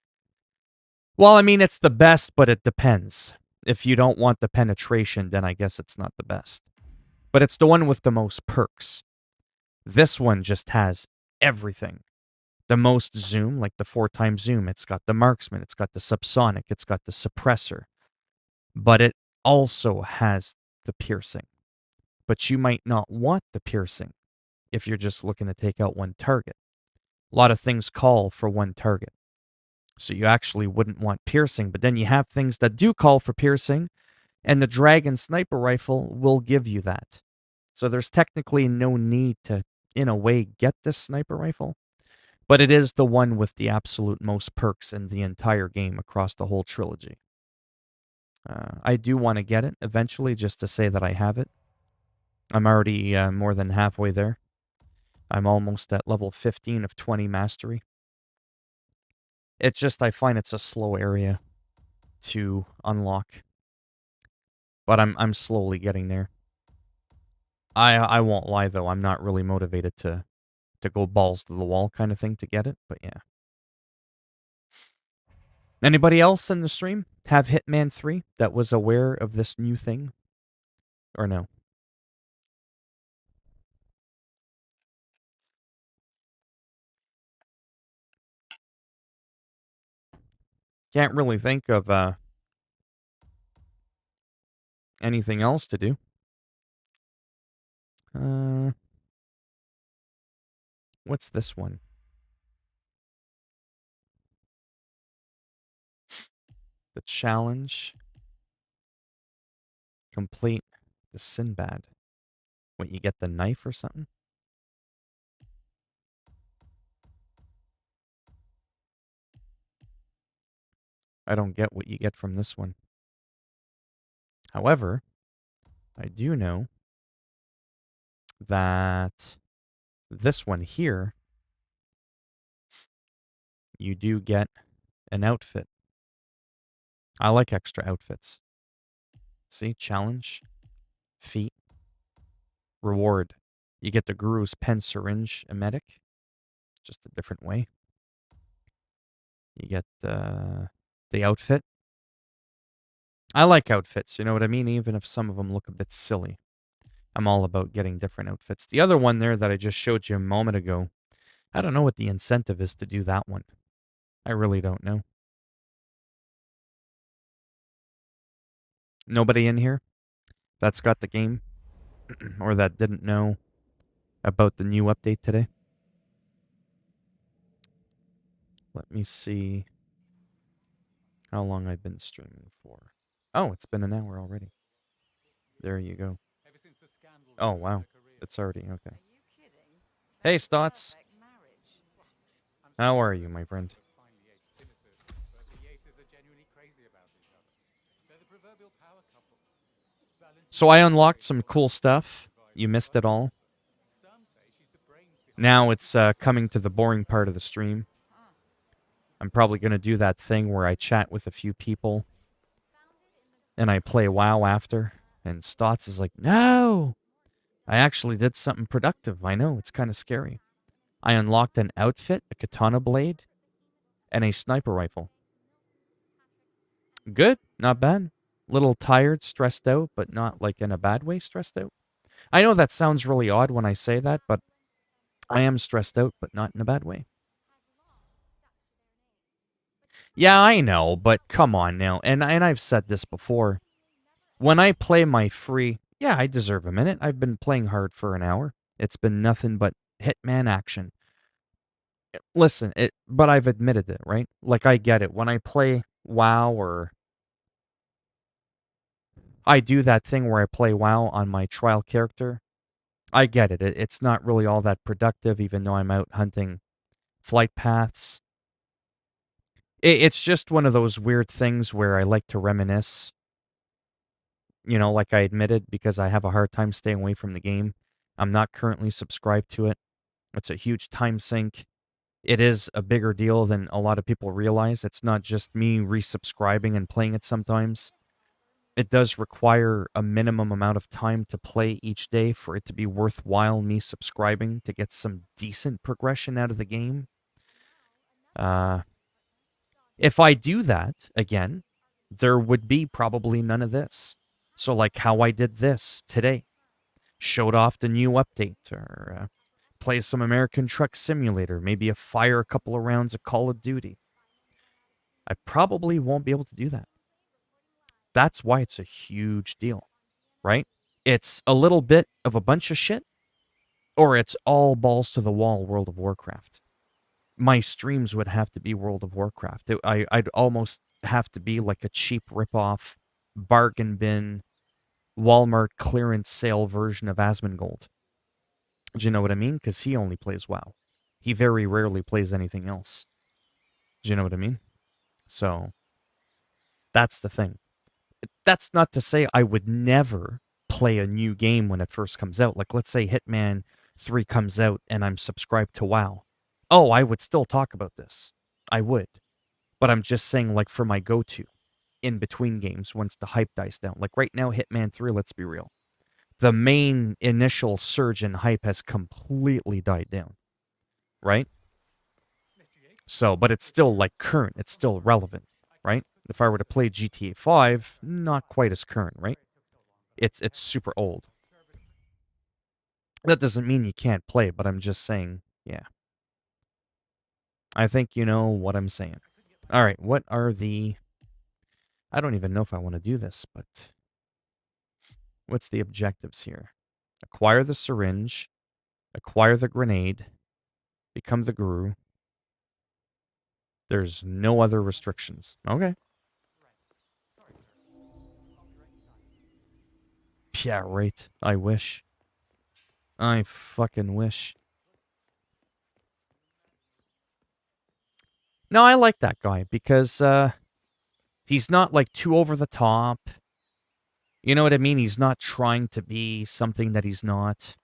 Well, I mean, it's the best, but it depends. If you don't want the penetration, then I guess it's not the best. But it's the one with the most perks. This one just has everything. The most zoom, like the 4x zoom. It's got the marksman. It's got the subsonic. It's got the suppressor. But it also has the piercing. But you might not want the piercing if you're just looking to take out one target. A lot of things call for one target. So you actually wouldn't want piercing, but then you have things that do call for piercing, and the Dragon sniper rifle will give you that. So there's technically no need to, in a way, get this sniper rifle, but it is the one with the absolute most perks in the entire game across the whole trilogy. I do want to get it eventually just to say that I have it. I'm already more than halfway there. I'm almost at level 15 of 20 mastery. It's just I find it's a slow area to unlock. But I'm slowly getting there. I won't lie though, I'm not really motivated to go balls to the wall kind of thing to get it, but yeah. Anybody else in the stream have Hitman 3 that was aware of this new thing? Or no? Can't really think of anything else to do. What's this one? The challenge. Complete the Sinbad. What, you get the knife or something? I don't get what you get from this one. However, I do know that this one here, you do get an outfit. I like extra outfits. See, challenge, feat, reward. You get the Guru's pen syringe emetic, just a different way. You get the outfit. I like outfits, you know what I mean? Even if some of them look a bit silly. I'm all about getting different outfits. The other one there that I just showed you a moment ago, I don't know what the incentive is to do that one. I really don't know. Nobody in here that's got the game or that didn't know about the new update today? Let me see how long I've been streaming for. Oh, it's been an hour already. There you go. Oh, wow. It's already okay. Hey, Stotts. How are you, my friend? So I unlocked some cool stuff. You missed it all. Now it's coming to the boring part of the stream. I'm probably going to do that thing where I chat with a few people and I play WoW after. And Stotts is like, no, I actually did something productive. I know, it's kind of scary. I unlocked an outfit, a katana blade, and a sniper rifle. Good, not bad. Little tired, stressed out, but not like in a bad way stressed out. I know that sounds really odd when I say that, but I am stressed out, but not in a bad way. Yeah, I know, but come on now. And I've said this before. When I play my free, yeah, I deserve a minute. I've been playing hard for an hour. It's been nothing but Hitman action. Listen, but I've admitted it, right? Like I get it. When I play WoW or I do that thing where I play WoW on my trial character, I get it. It's not really all that productive, even though I'm out hunting flight paths. It's just one of those weird things where I like to reminisce, you know, like I admitted, because I have a hard time staying away from the game. I'm not currently subscribed to it. It's a huge time sink. It is a bigger deal than a lot of people realize. It's not just me resubscribing and playing it sometimes. it does require a minimum amount of time to play each day for it to be worthwhile me subscribing to get some decent progression out of the game. If I do that, again, there would be probably none of this. So, like how I did this today, showed off the new update, or play some American Truck Simulator, maybe fire a couple of rounds of Call of Duty. I probably won't be able to do that. That's why it's a huge deal, right? It's a little bit of a bunch of shit, or it's all balls to the wall World of Warcraft. My streams would have to be World of Warcraft. I'd almost have to be like a cheap ripoff, bargain bin, Walmart clearance sale version of Asmongold. Do you know what I mean? Because he only plays WoW. He very rarely plays anything else. Do you know what I mean? So, that's the thing. That's not to say I would never play a new game when it first comes out. Like, let's say Hitman 3 comes out and I'm subscribed to WoW. Oh, I would still talk about this. I would. But I'm just saying, like, for my go-to in between games once the hype dies down. Like, right now, Hitman 3, let's be real. The main initial surge in hype has completely died down. Right? So, but it's still, like, current. It's still relevant. Right? If I were to play GTA 5, not quite as current, right? It's super old. That doesn't mean you can't play, but I'm just saying, yeah. I think you know what I'm saying. All right, what are the... I don't even know if I want to do this, but... What's the objectives here? Acquire the syringe, acquire the grenade, become the guru. There's no other restrictions. Okay. Yeah, right. I wish. I fucking wish. No, I like that guy because he's not like too over the top. You know what I mean? He's not trying to be something that he's not.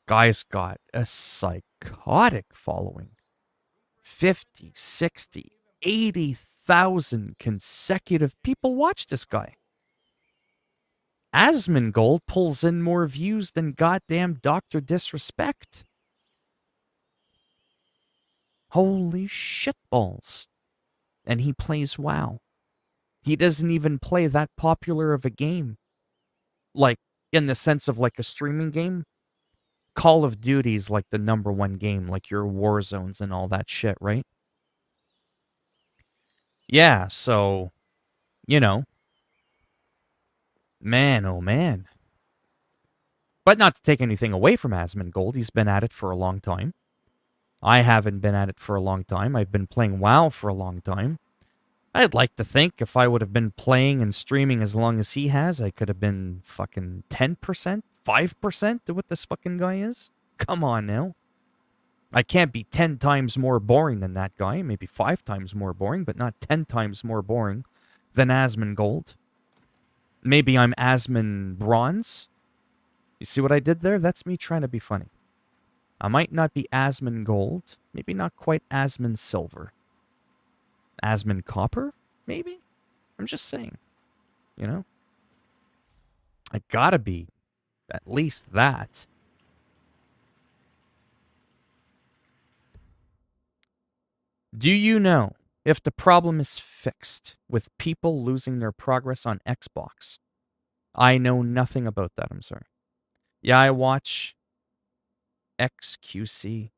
Guy's got a psychotic following. 50, 60, 80,000 consecutive people watch this guy. Asmongold pulls in more views than goddamn Dr. Disrespect. Holy shitballs. And he plays WoW. He doesn't even play that popular of a game. Like, in the sense of like a streaming game. Call of Duty's like the #1 game, like your war zones and all that shit, right? Yeah, so, you know. Man, oh man. But not to take anything away from Asmongold, he's been at it for a long time. I haven't been at it for a long time. I've been playing WoW for a long time. I'd like to think if I would have been playing and streaming as long as he has, I could have been fucking 10%, 5% to what this fucking guy is. Come on now. I can't be 10 times more boring than that guy. Maybe 5 times more boring, but not 10 times more boring than Asmongold. Maybe I'm Asmon Bronze. You see what I did there? That's me trying to be funny. I might not be Asmongold. Maybe not quite Asmon Silver. Asmon Copper? Maybe? I'm just saying. You know? I gotta be at least that. Do you know if the problem is fixed with people losing their progress on Xbox? I know nothing about that, I'm sorry. Yeah, I watch XQC.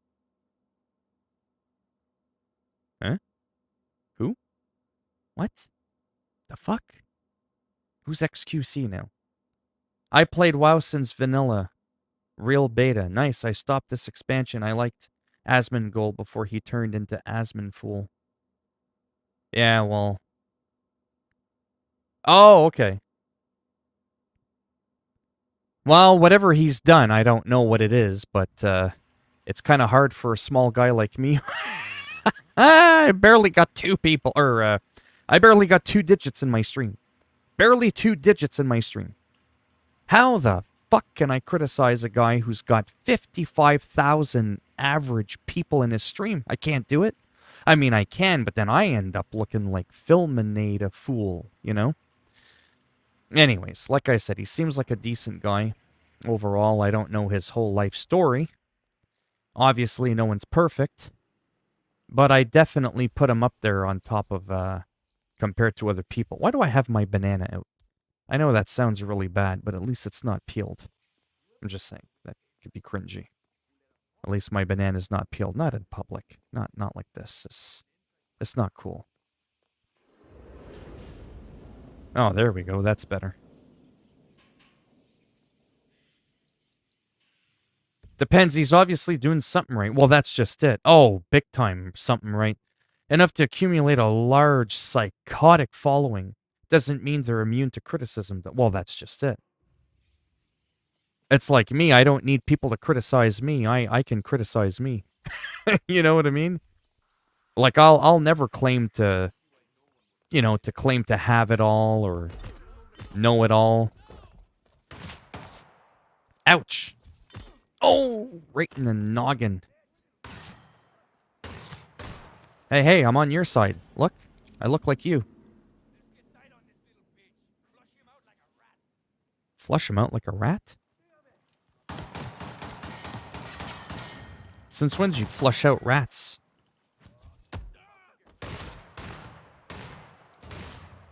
Huh? Who? What? The fuck? Who's XQC now? I played WoW since vanilla. Real beta. Nice, I stopped this expansion. I liked Asmongold before he turned into Asmonfool. Yeah, well... Oh, okay. Well, whatever he's done, I don't know what it is, but it's kind of hard for a small guy like me. I barely got 2 people, or I barely got 2 digits in my stream. Barely 2 digits in my stream. How the fuck can I criticize a guy who's got 55,000 average people in his stream? I can't do it. I mean, I can, but then I end up looking like Philminator fool, you know? Anyways, like I said, he seems like a decent guy. Overall, I don't know his whole life story. Obviously, no one's perfect. But I definitely put him up there on top of, compared to other people. Why do I have my banana out? I know that sounds really bad, but at least it's not peeled. I'm just saying, that could be cringy. At least my banana's not peeled. Not in public. Not like this. It's not cool. Oh, there we go. That's better. Depends. He's obviously doing something right. Well, that's just it. Oh, big time something right. Enough to accumulate a large psychotic following doesn't mean they're immune to criticism. Well, that's just it. It's like me. I don't need people to criticize me. I can criticize me. You know what I mean? Like I'll never claim to, to claim to have it all or know it all. Ouch. Oh, right in the noggin. Hey, I'm on your side. Look, I look like you. Flush him out like a rat? Since when did you flush out rats?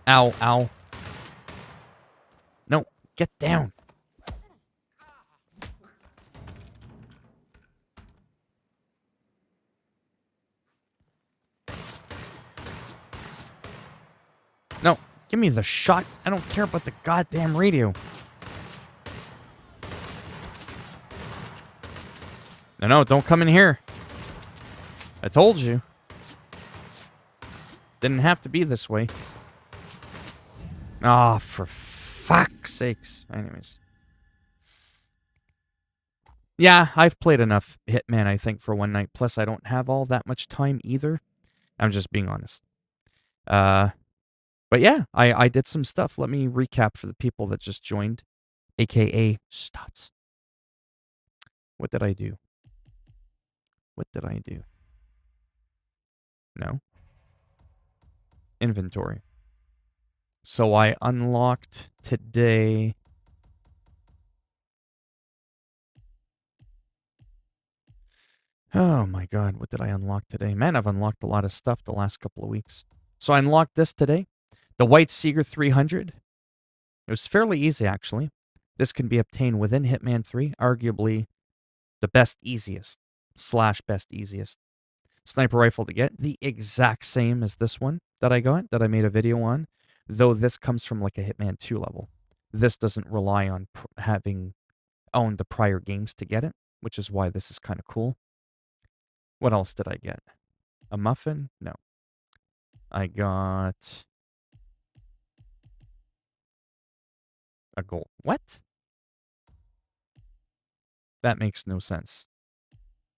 Ow, ow. No, get down. No, give me the shot. I don't care about the goddamn radio. No, don't come in here. I told you. Didn't have to be this way. Ah, for fuck's sakes. Anyways. Yeah, I've played enough Hitman, I think, for one night. Plus, I don't have all that much time either. I'm just being honest. But yeah, I did some stuff. Let me recap for the people that just joined, aka Stutz. What did I do? What did I do? No. Inventory. So I unlocked today. Oh my god, what did I unlock today? Man, I've unlocked a lot of stuff the last couple of weeks. So I unlocked this today. The White Seeger 300. It was fairly easy, actually. This can be obtained within Hitman 3, arguably the best easiest / best easiest sniper rifle to get. The exact same as this one that I got, that I made a video on, though this comes from like a Hitman 2 level. This doesn't rely on having owned the prior games to get it, which is why this is kind of cool. What else did I get? A muffin? No. I got a gold. What? That makes no sense.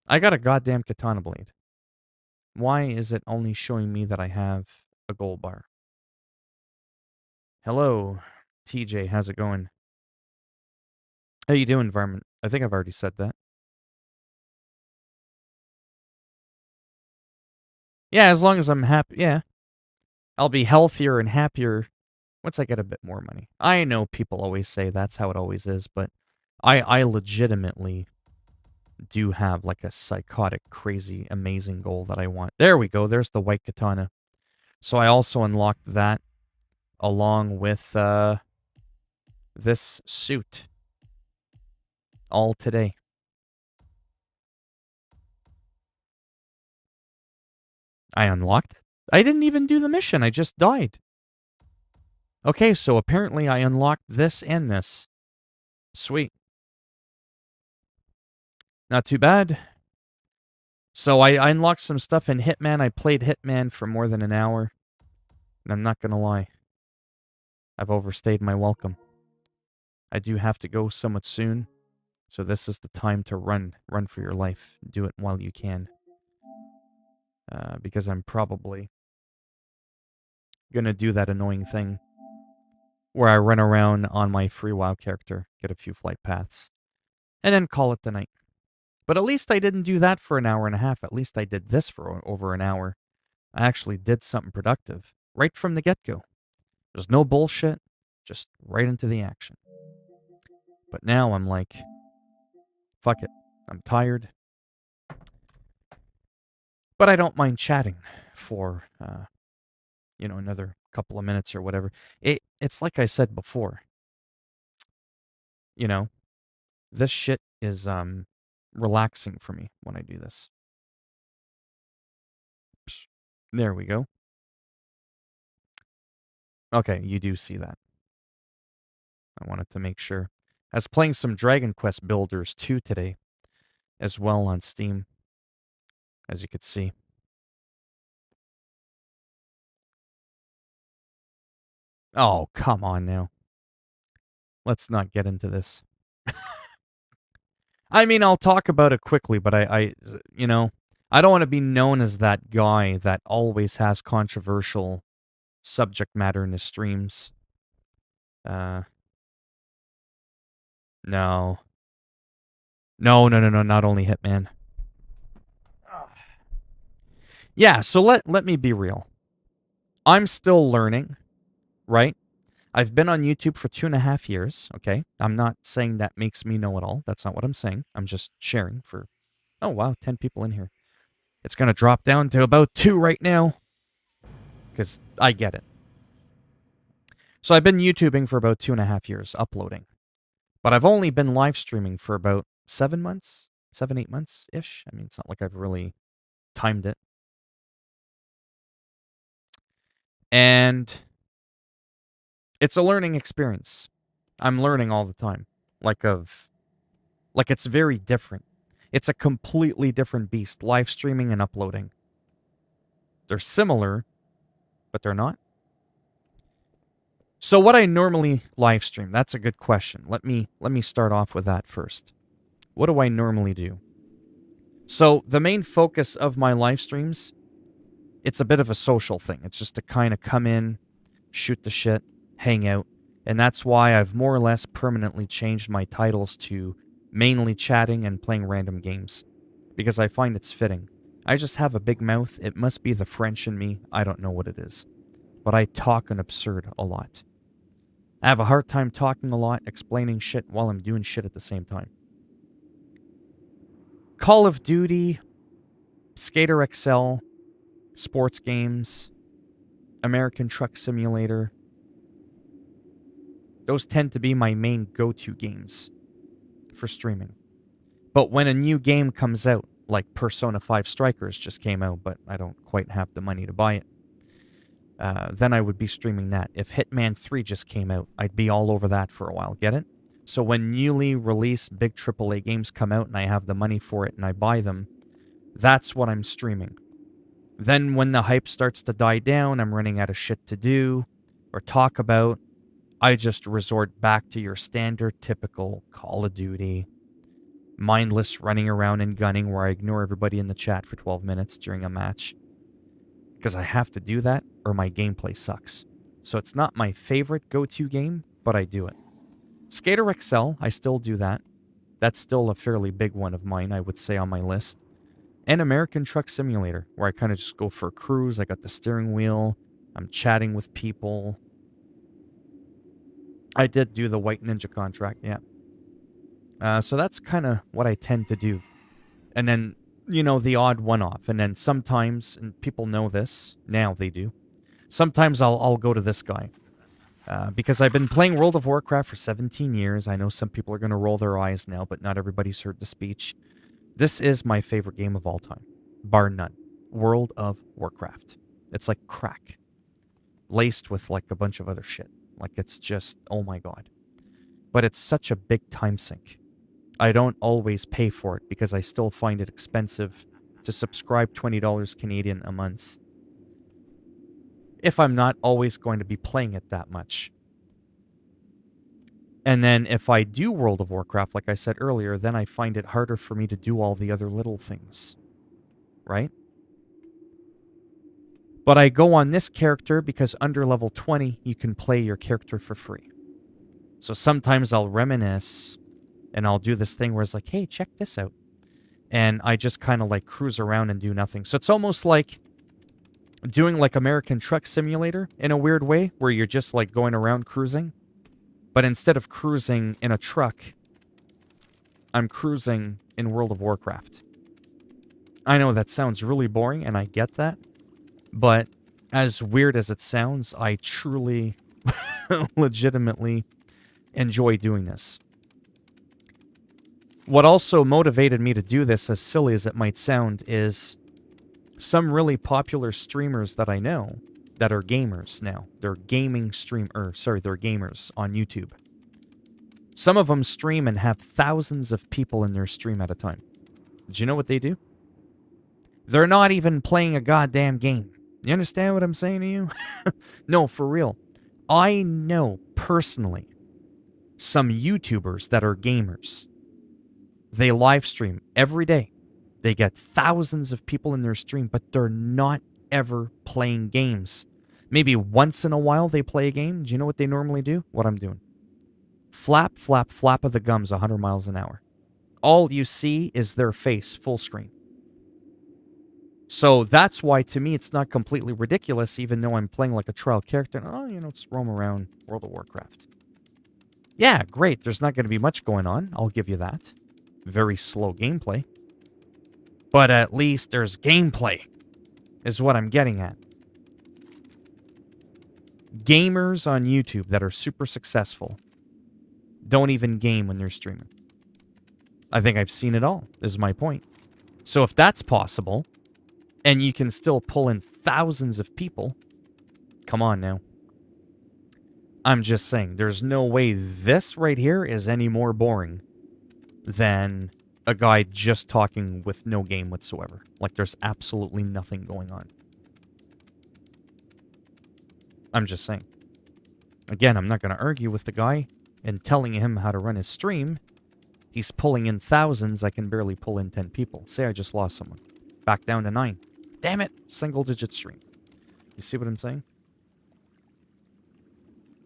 I got a goddamn katana blade. Why is it only showing me that I have a gold bar? Hello, TJ. How's it going? How you doing, Varmint? I think I've already said that. Yeah, as long as I'm happy. Yeah. I'll be healthier and happier once I get a bit more money. I know people always say that's how it always is, but I legitimately do have like a psychotic, crazy, amazing goal that I want. There we go. There's the white katana. So I also unlocked that along with this suit. All today. I unlocked it. I didn't even do the mission. I just died. Okay, so apparently I unlocked this and this. Sweet. Not too bad. So I unlocked some stuff in Hitman. I played Hitman for more than an hour. And I'm not going to lie. I've overstayed my welcome. I do have to go somewhat soon. So this is the time to run. Run for your life. Do it while you can. Because I'm probably going to do that annoying thing where I run around on my free WoW character, get a few flight paths, and then call it the night. But at least I didn't do that for an hour and a half. At least I did this for over an hour. I actually did something productive right from the get-go. There's no bullshit. Just right into the action. But now I'm like, fuck it. I'm tired. But I don't mind chatting for, another couple of minutes or whatever. It's like I said before, you know, this shit is relaxing for me when I do this. Psh, there we go. Okay, you do see that. I wanted to make sure. I was playing some Dragon Quest Builders 2 today as well on Steam, as you could see. Oh, come on now. Let's not get into this. I mean, I'll talk about it quickly, but I don't want to be known as that guy that always has controversial subject matter in his streams. No. No, not only Hitman. Yeah, so let me be real. I'm still learning, right? I've been on YouTube for 2.5 years, okay? I'm not saying that makes me know it all. That's not what I'm saying. I'm just sharing for, oh wow, 10 people in here. It's going to drop down to about 2 right now, because I get it. So I've been YouTubing for about 2.5 years, uploading. But I've only been live streaming for about 7 months, 7, 8 months-ish. I mean, it's not like I've really timed it. And it's a learning experience. I'm learning all the time. Like it's very different. It's a completely different beast, live streaming and uploading. They're similar, but they're not. So what I normally live stream, that's a good question. Let me start off with that first. What do I normally do? So the main focus of my live streams, it's a bit of a social thing. It's just to kind of come in, shoot the shit, hang out. And that's why I've more or less permanently changed my titles to mainly chatting and playing random games, because I find it's fitting. I just have a big mouth. It must be the French in me. I don't know what it is. But I talk an absurd a lot. I have a hard time talking a lot, explaining shit while I'm doing shit at the same time. Call of Duty, Skater XL, sports games, American Truck Simulator. Those tend to be my main go-to games for streaming. But when a new game comes out, like Persona 5 Strikers just came out, but I don't quite have the money to buy it, then I would be streaming that. If Hitman 3 just came out, I'd be all over that for a while. Get it? So when newly released big AAA games come out and I have the money for it and I buy them, that's what I'm streaming. Then when the hype starts to die down, I'm running out of shit to do or talk about, I just resort back to your standard typical Call of Duty, mindless running around and gunning where I ignore everybody in the chat for 12 minutes during a match. Because I have to do that or my gameplay sucks. So it's not my favorite go-to game, but I do it. Skater XL, I still do that. That's still a fairly big one of mine, I would say, on my list. And American Truck Simulator, where I kind of just go for a cruise. I got the steering wheel. I'm chatting with people. I did do the White Ninja contract, yeah. So that's kind of what I tend to do. And then, the odd one-off. And then sometimes, and people know this, now they do, sometimes I'll go to this guy. Because I've been playing World of Warcraft for 17 years. I know some people are going to roll their eyes now, but not everybody's heard the speech. This is my favorite game of all time, bar none. World of Warcraft. It's like crack, laced with like a bunch of other shit. Like it's just, oh my god. But it's such a big time sink. I don't always pay for it because I still find it expensive to subscribe $20 Canadian a month if I'm not always going to be playing it that much. And then if I do World of Warcraft, like I said earlier, then I find it harder for me to do all the other little things. Right? But I go on this character because under level 20, you can play your character for free. So sometimes I'll reminisce and I'll do this thing where it's like, hey, check this out. And I just kind of like cruise around and do nothing. So it's almost like doing like American Truck Simulator in a weird way, where you're just like going around cruising. But instead of cruising in a truck, I'm cruising in World of Warcraft. I know that sounds really boring, and I get that. But as weird as it sounds, I truly, legitimately enjoy doing this. What also motivated me to do this, as silly as it might sound, is some really popular streamers that I know that are gamers now. They're they're gamers on YouTube. Some of them stream and have thousands of people in their stream at a time. Do you know what they do? They're not even playing a goddamn game. You understand what I'm saying to you? No, for real. I know personally some YouTubers that are gamers. They live stream every day. They get thousands of people in their stream, but they're not ever playing games. Maybe once in a while they play a game. Do you know what they normally do? What I'm doing. Flap, flap, flap of the gums 100 miles an hour. All you see is their face, full screen. So that's why, to me, it's not completely ridiculous, even though I'm playing like a trial character. Oh, let's roam around World of Warcraft. Yeah, great. There's not going to be much going on. I'll give you that. Very slow gameplay. But at least there's gameplay, is what I'm getting at. Gamers on YouTube that are super successful don't even game when they're streaming. I think I've seen it all, is my point. So if that's possible, and you can still pull in thousands of people, come on now. I'm just saying, there's no way this right here is any more boring than a guy just talking with no game whatsoever. Like, there's absolutely nothing going on. I'm just saying. Again, I'm not going to argue with the guy and telling him how to run his stream. He's pulling in thousands. I can barely pull in 10 people. Say I just lost someone. Back down to 9. Damn it. Single-digit stream. You see what I'm saying?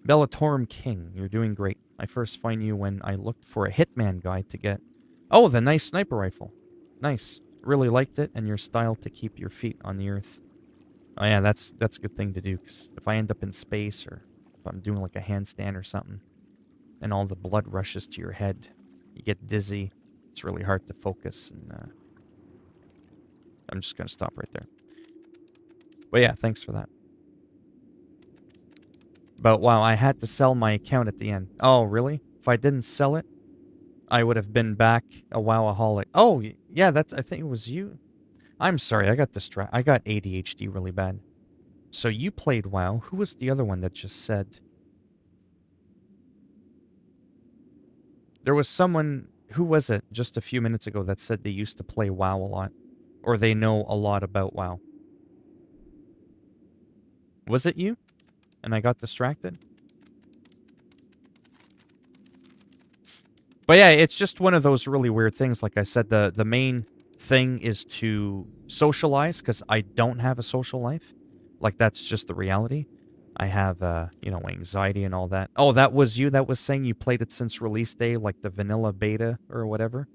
Bellatorum King, you're doing great. I first find you when I looked for a Hitman guide to get... Oh, the nice sniper rifle. Nice. Really liked it, and your style to keep your feet on the earth. Oh yeah, that's a good thing to do, because if I end up in space, or if I'm doing like a handstand or something, and all the blood rushes to your head, you get dizzy, it's really hard to focus, and I'm just going to stop right there. But yeah, thanks for that. But wow, I had to sell my account at the end. Oh, really? If I didn't sell it, I would have been back a wowaholic. Oh, yeah, I think it was you. I'm sorry, I got distracted. I got ADHD really bad. So you played WoW. Who was the other one that just said? There was someone, who was it, just a few minutes ago that said they used to play WoW a lot. Or they know a lot about WoW. Was it you? And I got distracted? But yeah, it's just one of those really weird things. Like I said, the main thing is to socialize, because I don't have a social life. Like, that's just the reality. I have, anxiety and all that. Oh, that was you that was saying you played it since release day, like the vanilla beta or whatever?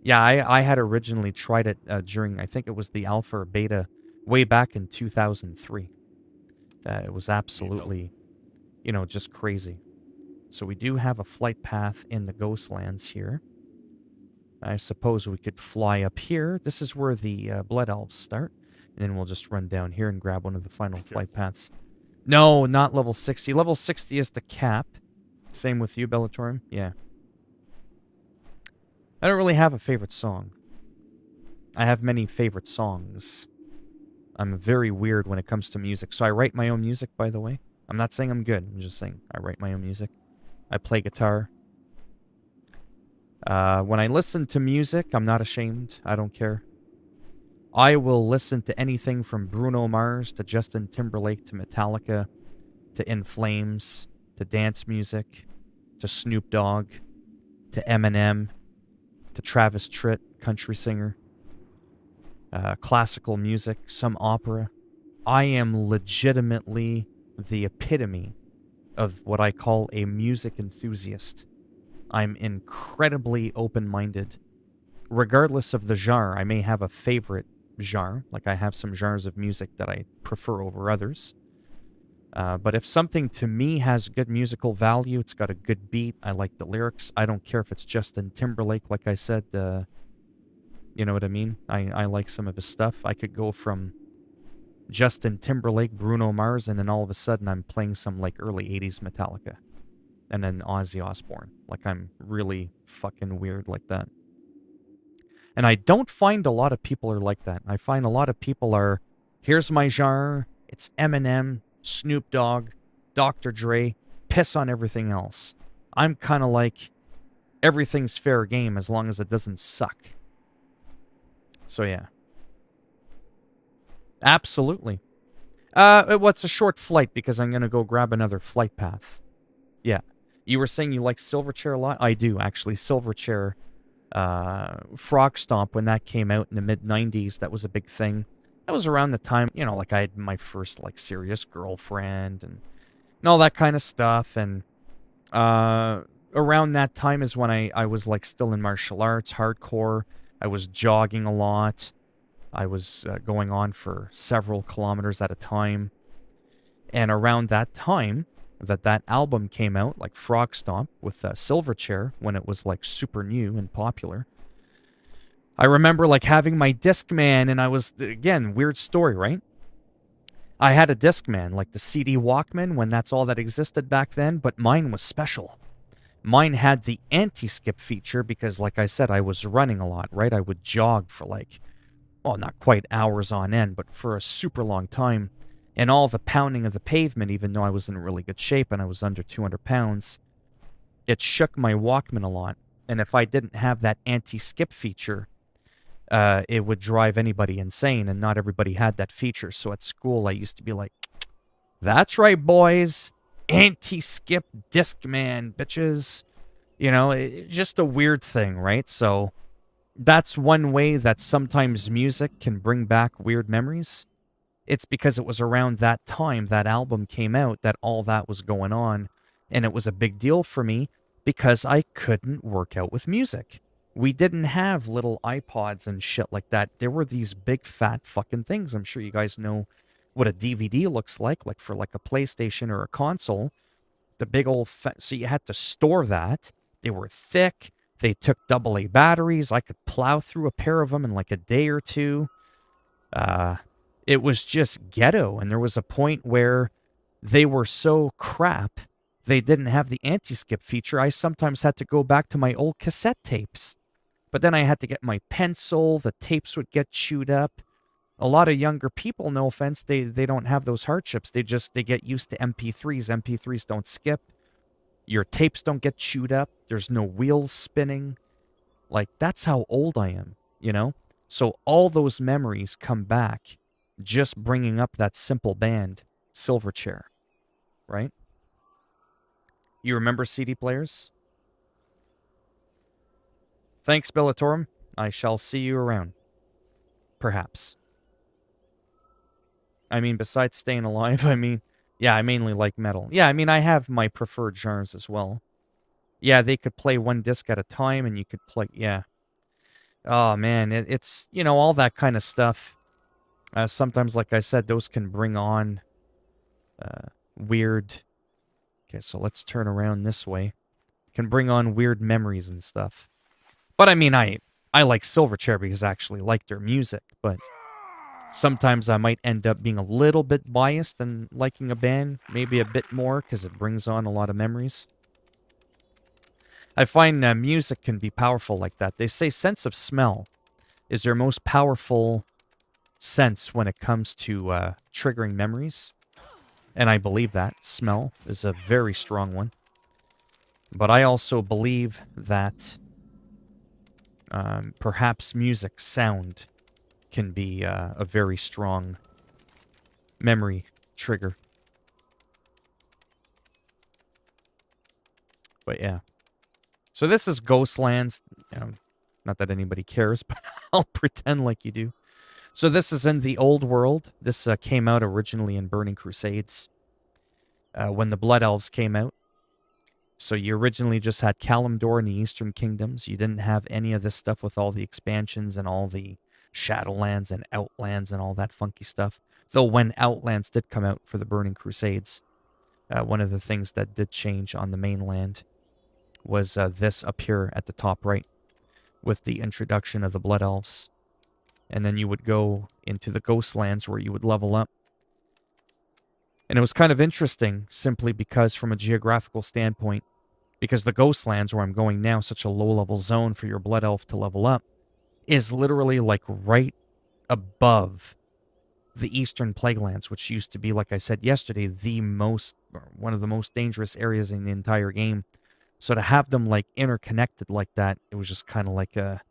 Yeah, I had originally tried it during, I think it was the alpha or beta, way back in 2003. It was absolutely, just crazy. So we do have a flight path in the Ghostlands here. I suppose we could fly up here. This is where the Blood Elves start. And then we'll just run down here and grab one of the final flight paths. No, not level 60. Level 60 is the cap. Same with you, Bellatorum? Yeah. I don't really have a favorite song. I have many favorite songs. I'm very weird when it comes to music. So I write my own music, by the way. I'm not saying I'm good. I'm just saying I write my own music. I play guitar. When I listen to music, I'm not ashamed. I don't care. I will listen to anything from Bruno Mars to Justin Timberlake to Metallica to In Flames to dance music to Snoop Dogg to Eminem to Travis Tritt, country singer, classical music, some opera. I am legitimately the epitome of what I call a music enthusiast. I'm incredibly open-minded. Regardless of the genre, I may have a favorite genre, like I have some genres of music that I prefer over others. But if something to me has good musical value, it's got a good beat, I like the lyrics. I don't care if it's Justin Timberlake, like I said. You know what I mean? I like some of his stuff. I could go from Justin Timberlake, Bruno Mars, and then all of a sudden I'm playing some like early 80s Metallica. And then Ozzy Osbourne. Like I'm really fucking weird like that. And I don't find a lot of people are like that. I find a lot of people are, here's my genre, it's Eminem, Snoop Dogg, Dr. Dre, piss on everything else. I'm kind of like, everything's fair game as long as it doesn't suck. So yeah. Absolutely. What's a short flight because I'm going to go grab another flight path. Yeah. You were saying you like Silverchair a lot? I do, actually. Silverchair, Frog Stomp, when that came out in the mid-90s, that was a big thing. That was around the time, like I had my first, like, serious girlfriend and all that kind of stuff. And around that time is when I was, like, still in martial arts, hardcore. I was jogging a lot. I was going on for several kilometers at a time. And around that time that album came out, like Frog Stomp with Silverchair, when it was like super new and popular, I remember like having my Discman, and I was, again, weird story, right? I had a Discman, like the CD Walkman, when that's all that existed back then, but mine was special. Mine had the anti-skip feature because, like I said, I was running a lot, right? I would jog for like, well, not quite hours on end, but for a super long time. And all the pounding of the pavement, even though I was in really good shape and I was under 200 pounds, it shook my Walkman a lot. And if I didn't have that anti-skip feature, it would drive anybody insane, and not everybody had that feature. So at school, I used to be like, that's right, boys. Anti-skip Discman, bitches. Just a weird thing, right? So that's one way that sometimes music can bring back weird memories. It's because it was around that time that album came out that all that was going on. And it was a big deal for me because I couldn't work out with music. We didn't have little iPods and shit like that. There were these big fat fucking things. I'm sure you guys know what a DVD looks like for like a PlayStation or a console. The big old fat, so you had to store that. They were thick. They took AA batteries. I could plow through a pair of them in like a day or two. It was just ghetto. And there was a point where they were so crap, they didn't have the anti-skip feature. I sometimes had to go back to my old cassette tapes. But then I had to get my pencil. The tapes would get chewed up. A lot of younger people, no offense, they don't have those hardships. They get used to MP3s. MP3s don't skip. Your tapes don't get chewed up. There's no wheels spinning. Like, that's how old I am, So all those memories come back just bringing up that simple band, Silverchair, right? You remember CD players? Thanks, Bellatorum. I shall see you around. Perhaps. I mean, besides staying alive, I mainly like metal. Yeah, I have my preferred genres as well. Yeah, they could play one disc at a time, and you could play, yeah. Oh, man, it's, all that kind of stuff. Sometimes, like I said, those can bring on weird... Okay, so let's turn around this way. Can bring on weird memories and stuff. But I like Silverchair because I actually like their music, but sometimes I might end up being a little bit biased and liking a band maybe a bit more because it brings on a lot of memories. I find music can be powerful like that. They say sense of smell is their most powerful sense when it comes to triggering memories. And I believe that. Smell is a very strong one. But I also believe that perhaps music, sound, can be a very strong memory trigger. But yeah. So this is Ghostlands. Not that anybody cares, but I'll pretend like you do. So this is in the old world. This came out originally in Burning Crusades when the Blood Elves came out. So you originally just had Kalimdor in the Eastern Kingdoms. You didn't have any of this stuff with all the expansions and all the Shadowlands and Outlands and all that funky stuff. Though when Outlands did come out for the Burning Crusades, one of the things that did change on the mainland was this up here at the top right with the introduction of the Blood Elves. And then you would go into the Ghostlands where you would level up. And it was kind of interesting simply because from a geographical standpoint, because the Ghostlands where I'm going now, such a low-level zone for your Blood Elf to level up, is literally like right above the Eastern Plaguelands, which used to be, like I said yesterday, one of the most dangerous areas in the entire game. So to have them like interconnected like that, it was just kind of like a,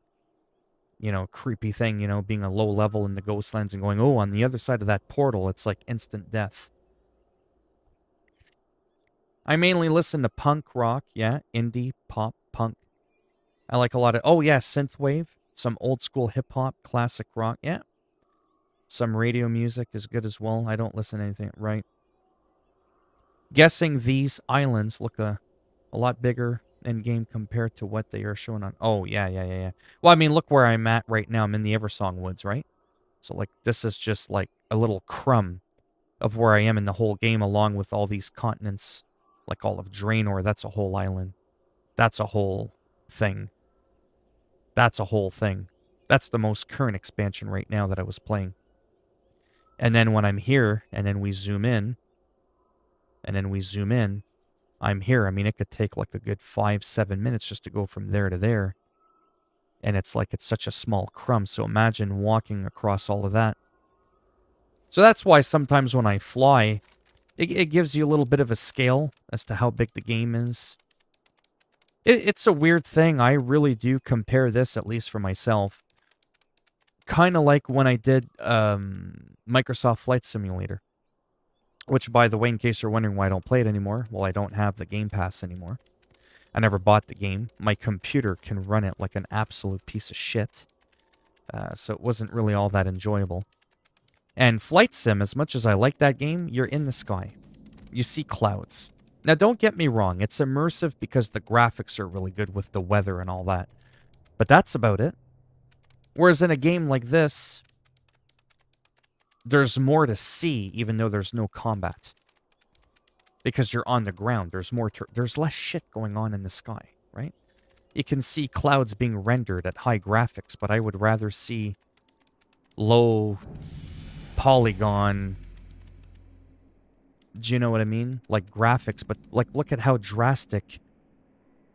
creepy thing, being a low level in the Ghostlands and going, oh, on the other side of that portal, it's like instant death. I mainly listen to punk rock, yeah, indie, pop, punk. I like a lot of, oh yeah, synthwave, some old school hip hop, classic rock, yeah. Some radio music is good as well. I don't listen to anything, right? Guessing these islands look a lot bigger in game compared to what they are shown on. Oh, yeah. Well, I mean, look where I'm at right now. I'm in the Eversong Woods, right? So, like, this is just like a little crumb of where I am in the whole game, along with all these continents, like all of Draenor. That's a whole island. That's a whole thing. That's a whole thing. That's the most current expansion right now that I was playing. And then when I'm here, and then we zoom in, I'm here. I mean, it could take like a good 5-7 minutes just to go from there to there. And it's like it's such a small crumb. So imagine walking across all of that. So that's why sometimes when I fly, it gives you a little bit of a scale as to how big the game is. It's a weird thing. I really do compare this, at least for myself, kind of like when I did Microsoft Flight Simulator. Which, by the way, in case you're wondering why I don't play it anymore, well, I don't have the Game Pass anymore. I never bought the game. My computer can run it like an absolute piece of shit. So it wasn't really all that enjoyable. And Flight Sim, as much as I like that game, you're in the sky. You see clouds. Now, don't get me wrong. It's immersive because the graphics are really good with the weather and all that. But that's about it. Whereas in a game like this, there's more to see, even though there's no combat. Because you're on the ground. There's less shit going on in the sky, right? You can see clouds being rendered at high graphics, but I would rather see low polygon. Do you know what I mean? Like graphics, but like look at how drastic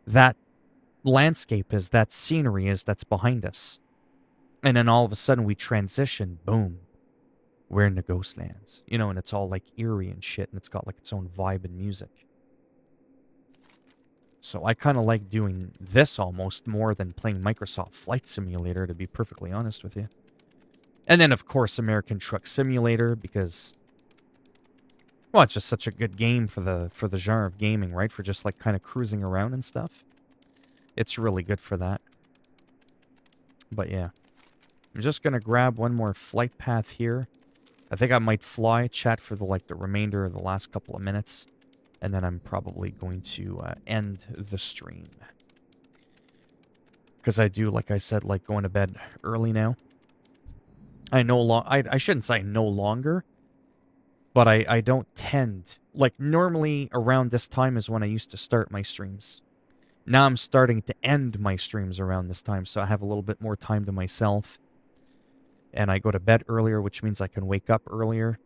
that landscape is, that scenery is that's behind us. And then all of a sudden we transition, boom. We're in the Ghostlands, and it's all like eerie and shit, and it's got like its own vibe and music. So I kind of like doing this almost more than playing Microsoft Flight Simulator, to be perfectly honest with you. And then, of course, American Truck Simulator, because, well, it's just such a good game for the genre of gaming, right? For just like kind of cruising around and stuff. It's really good for that. But yeah, I'm just going to grab one more flight path here. I think I might fly, chat for the remainder of the last couple of minutes, and then I'm probably going to end the stream. Because I do, like I said, like going to bed early now. I shouldn't say no longer, but I don't tend, like normally around this time is when I used to start my streams. Now I'm starting to end my streams around this time, so I have a little bit more time to myself. And I go to bed earlier, which means I can wake up earlier.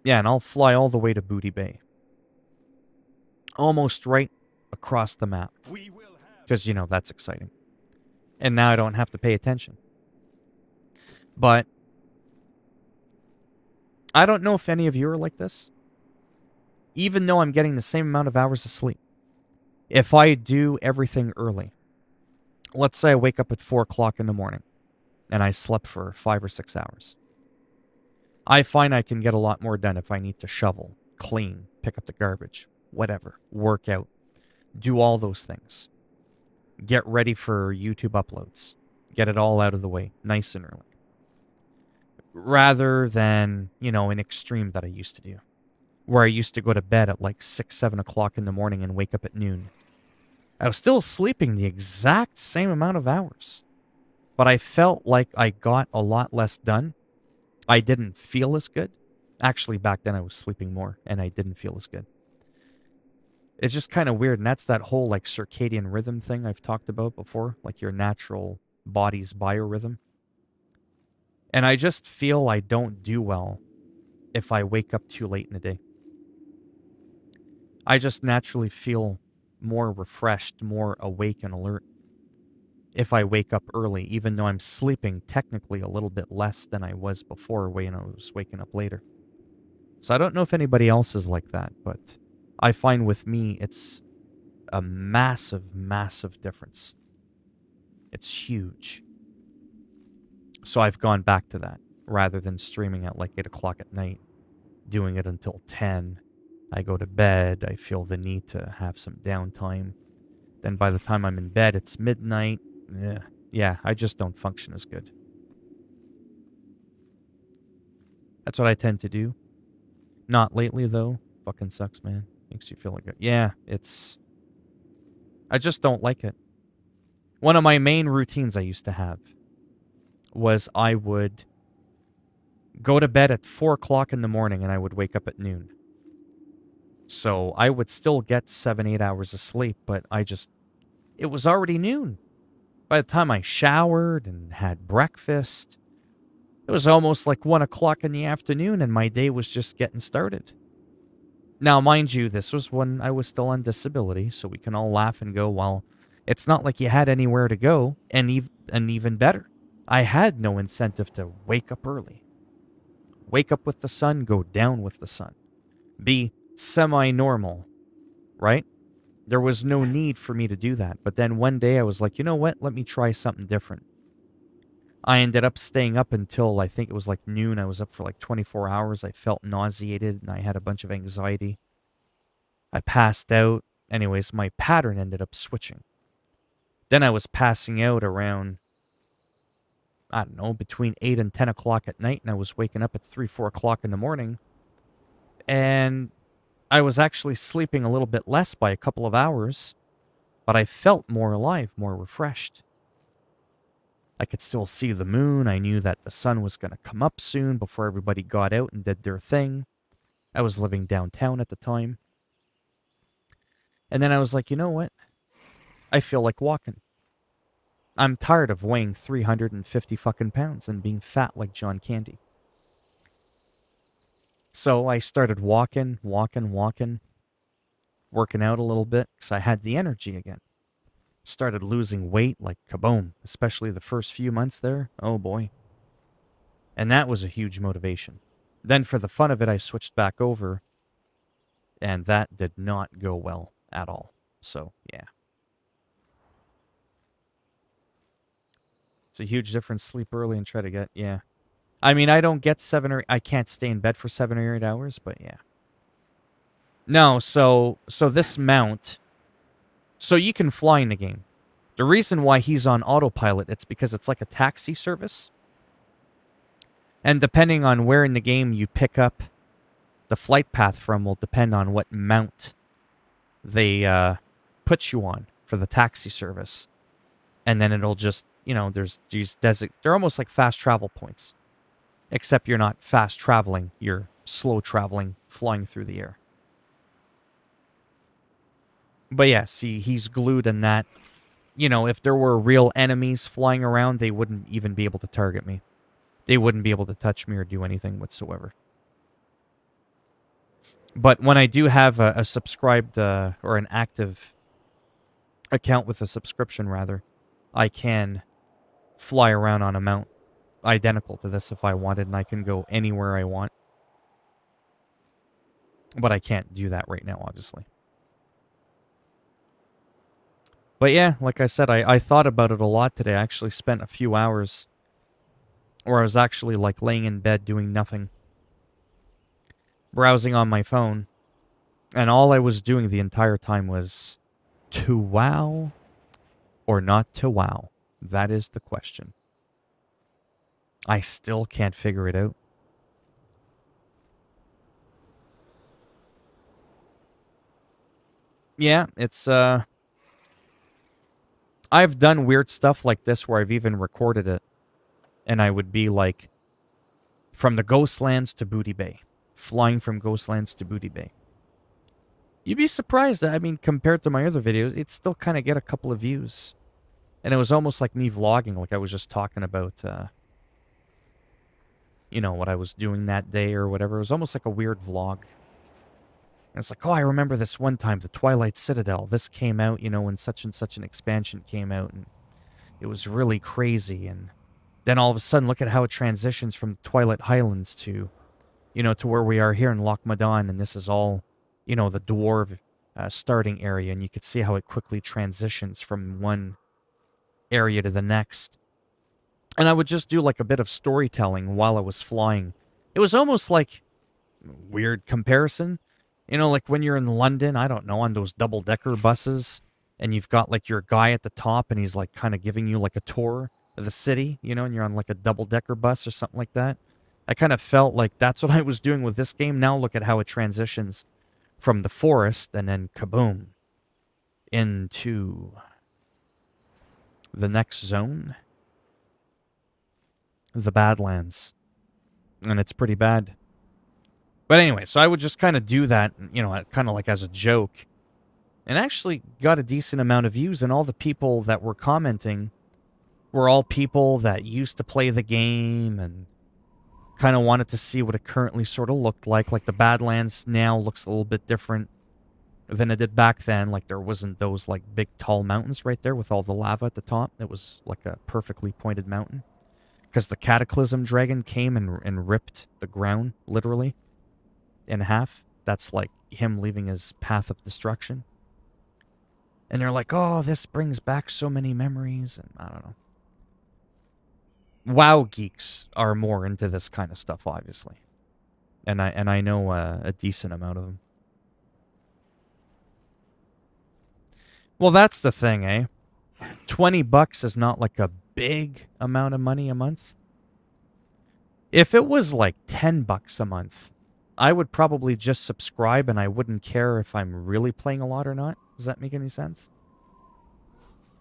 Yeah, and I'll fly all the way to Booty Bay. Almost right across the map. Because, that's exciting. And now I don't have to pay attention. But I don't know if any of you are like this. Even though I'm getting the same amount of hours of sleep. If I do everything early. Let's say I wake up at 4 o'clock in the morning. And I slept for 5 or 6 hours. I find I can get a lot more done if I need to shovel, clean, pick up the garbage, whatever, work out, do all those things. Get ready for YouTube uploads. Get it all out of the way, nice and early. Rather than, an extreme that I used to do. Where I used to go to bed at like 6, 7 o'clock in the morning and wake up at noon. I was still sleeping the exact same amount of hours. but I felt like I got a lot less done. I didn't feel as good. Actually, back then I was sleeping more and I didn't feel as good. It's just kind of weird. And that's that whole like circadian rhythm thing I've talked about before, like your natural body's biorhythm. And I just feel I don't do well if I wake up too late in the day. I just naturally feel more refreshed, more awake and alert if I wake up early, even though I'm sleeping technically a little bit less than I was before when I was waking up later. So I don't know if anybody else is like that, but I find with me it's a massive, massive difference. It's huge. So I've gone back to that rather than streaming at like 8 o'clock at night, doing it until 10. I go to bed. I feel the need to have some downtime. Then by the time I'm in bed, it's midnight. Yeah, I just don't function as good. That's what I tend to do. Not lately, though. Fucking sucks, man. Makes you feel like it. Yeah, it's. I just don't like it. One of my main routines I used to have was I would go to bed at 4 o'clock in the morning and I would wake up at noon. So I would still get 7, 8 hours of sleep, but it was already noon. By the time I showered and had breakfast, it was almost like 1 o'clock in the afternoon and my day was just getting started. Now, mind you, this was when I was still on disability, so we can all laugh and go, well, it's not like you had anywhere to go, and even better, I had no incentive to wake up early. Wake up with the sun, go down with the sun. Be semi-normal, right? There was no need for me to do that. But then one day I was like, you know what? Let me try something different. I ended up staying up until I think it was like noon. I was up for like 24 hours. I felt nauseated and I had a bunch of anxiety. I passed out. Anyways, my pattern ended up switching. Then I was passing out around, I don't know, between 8 and 10 o'clock at night, and I was waking up at 3, 4 o'clock in the morning. And I was actually sleeping a little bit less by a couple of hours, but I felt more alive, more refreshed. I could still see the moon. I knew that the sun was going to come up soon before everybody got out and did their thing. I was living downtown at the time. And then I was like, you know what? I feel like walking. I'm tired of weighing 350 fucking pounds and being fat like John Candy. So I started walking, working out a little bit because I had the energy again. Started losing weight like kaboom, especially the first few months there. Oh boy. And that was a huge motivation. Then for the fun of it, I switched back over, and that did not go well at all. So, yeah. It's a huge difference. Sleep early and try to get, yeah. I mean, I don't get I can't stay in bed for 7 or 8 hours, but yeah. No, so this mount, so you can fly in the game. The reason why he's on autopilot, it's because it's like a taxi service. And depending on where in the game you pick up the flight path from will depend on what mount they put you on for the taxi service. And then it'll just, there's these they're almost like fast travel points. Except you're not fast traveling, you're slow traveling, flying through the air. But yeah, see, he's glued in that. If there were real enemies flying around, they wouldn't even be able to target me. They wouldn't be able to touch me or do anything whatsoever. But when I do have a subscribed or an active account with a subscription, rather, I can fly around on a mount identical to this if I wanted, and I can go anywhere I want. But I can't do that right now, obviously. But yeah, like I said, I thought about it a lot today. I actually spent a few hours where I was actually like laying in bed doing nothing, browsing on my phone, and all I was doing the entire time was to wow or not to wow. That is the question. I still can't figure it out. Yeah, it's I've done weird stuff like this where I've even recorded it. And I would be like, from the Ghostlands to Booty Bay. Flying from Ghostlands to Booty Bay. You'd be surprised. I mean, compared to my other videos, it'd still kind of get a couple of views. And it was almost like me vlogging, like I was just talking about, what I was doing that day or whatever. It was almost like a weird vlog. And it's like, oh, I remember this one time, the Twilight Citadel. This came out, when such and such an expansion came out, and it was really crazy. And then all of a sudden, look at how it transitions from Twilight Highlands to, to where we are here in Loch Madan. And this is all, the dwarf starting area. And you could see how it quickly transitions from one area to the next. And I would just do like a bit of storytelling while I was flying. It was almost like, weird comparison, like when you're in London, I don't know, on those double-decker buses, and you've got like your guy at the top and he's like kind of giving you like a tour of the city, and you're on like a double-decker bus or something like that. I kind of felt like that's what I was doing with this game. Now look at how it transitions from the forest and then kaboom into the next zone, the Badlands. And it's pretty bad. But anyway, so I would just kind of do that, kind of like as a joke. And actually got a decent amount of views, and all the people that were commenting were all people that used to play the game and kind of wanted to see what it currently sort of looked like. Like the Badlands now looks a little bit different than it did back then. Like there wasn't those like big tall mountains right there with all the lava at the top. It was like a perfectly pointed mountain. Because the Cataclysm Dragon came and ripped the ground, literally, in half. That's like him leaving his path of destruction. And they're like, oh, this brings back so many memories. And I don't know. WoW geeks are more into this kind of stuff, obviously. And I know a decent amount of them. Well, that's the thing, eh? $20 is not like a big amount of money a month. If it was like $10 a month, I would probably just subscribe and I wouldn't care if I'm really playing a lot or not. Does that make any sense?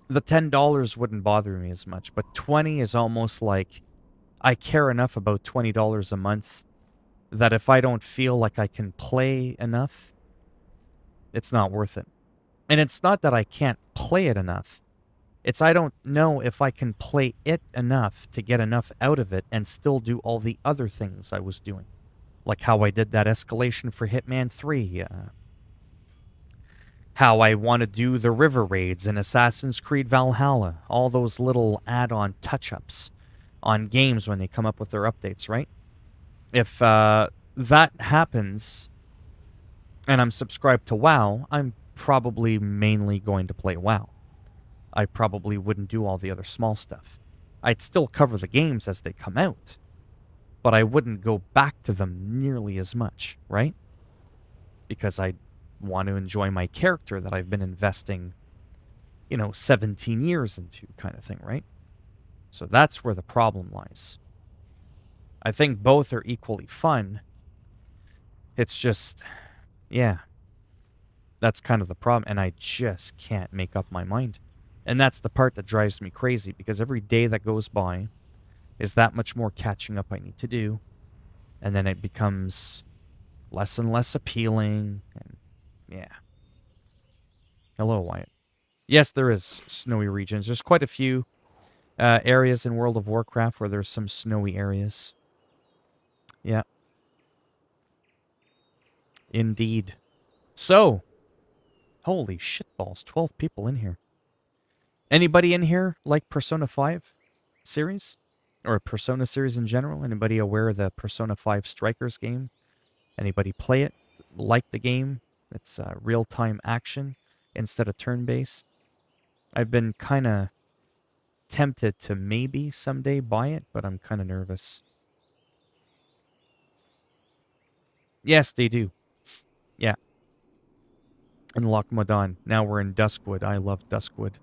The $10 wouldn't bother me as much, but 20 is almost like I care enough about $20 a month that if I don't feel like I can play enough, it's not worth it. And it's not that I can't play it enough. It's I don't know if I can play it enough to get enough out of it and still do all the other things I was doing. Like how I did that escalation for Hitman 3. How I want to do the river raids in Assassin's Creed Valhalla. All those little add-on touch-ups on games when they come up with their updates, right? If that happens and I'm subscribed to WoW, I'm probably mainly going to play WoW. I probably wouldn't do all the other small stuff. I'd still cover the games as they come out, but I wouldn't go back to them nearly as much, right? Because I want to enjoy my character that I've been investing, 17 years into, kind of thing, right? So that's where the problem lies. I think both are equally fun. It's just, yeah, that's kind of the problem, and I just can't make up my mind. And that's the part that drives me crazy, because every day that goes by is that much more catching up I need to do. And then it becomes less and less appealing. And yeah. Hello, Wyatt. Yes, there is snowy regions. There's quite a few areas in World of Warcraft where there's some snowy areas. Yeah. Indeed. So, holy shitballs, 12 people in here. Anybody in here like Persona 5 series? Or Persona series in general? Anybody aware of the Persona 5 Strikers game? Anybody play it? Like the game? It's real-time action instead of turn-based. I've been kind of tempted to maybe someday buy it, but I'm kind of nervous. Yes, they do. Yeah. In Loch Madan. Now we're in Duskwood. I love Duskwood.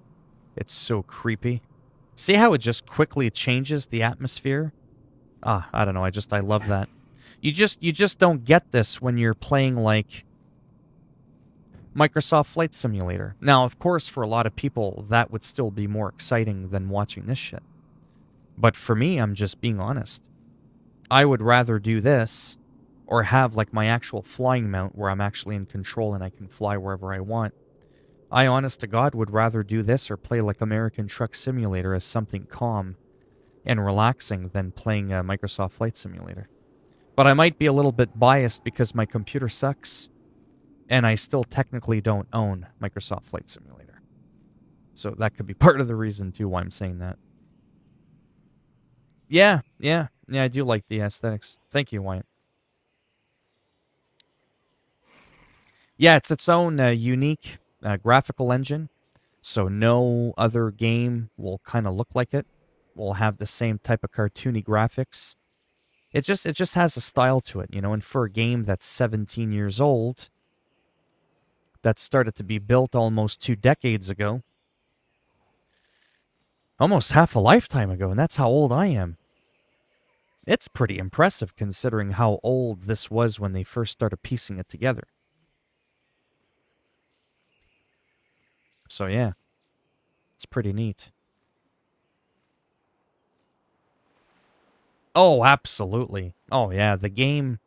It's so creepy. See how it just quickly changes the atmosphere? I don't know. I love that. You just don't get this when you're playing like Microsoft Flight Simulator. Now, of course, for a lot of people, that would still be more exciting than watching this shit. But for me, I'm just being honest. I would rather do this or have like my actual flying mount where I'm actually in control and I can fly wherever I want. I, honest to God, would rather do this or play like American Truck Simulator as something calm and relaxing than playing a Microsoft Flight Simulator. But I might be a little bit biased because my computer sucks and I still technically don't own Microsoft Flight Simulator. So that could be part of the reason too why I'm saying that. Yeah, I do like the aesthetics. Thank you, Wyatt. Yeah, it's its own unique graphical engine. So no other game will kind of look like it. Will have the same type of cartoony graphics. It just has a style to it, and for a game that's 17 years old, that started to be built almost 2 decades ago, almost half a lifetime ago, and that's how old I am. It's pretty impressive considering how old this was when they first started piecing it together. So yeah, it's pretty neat. Oh, absolutely. Oh yeah, the game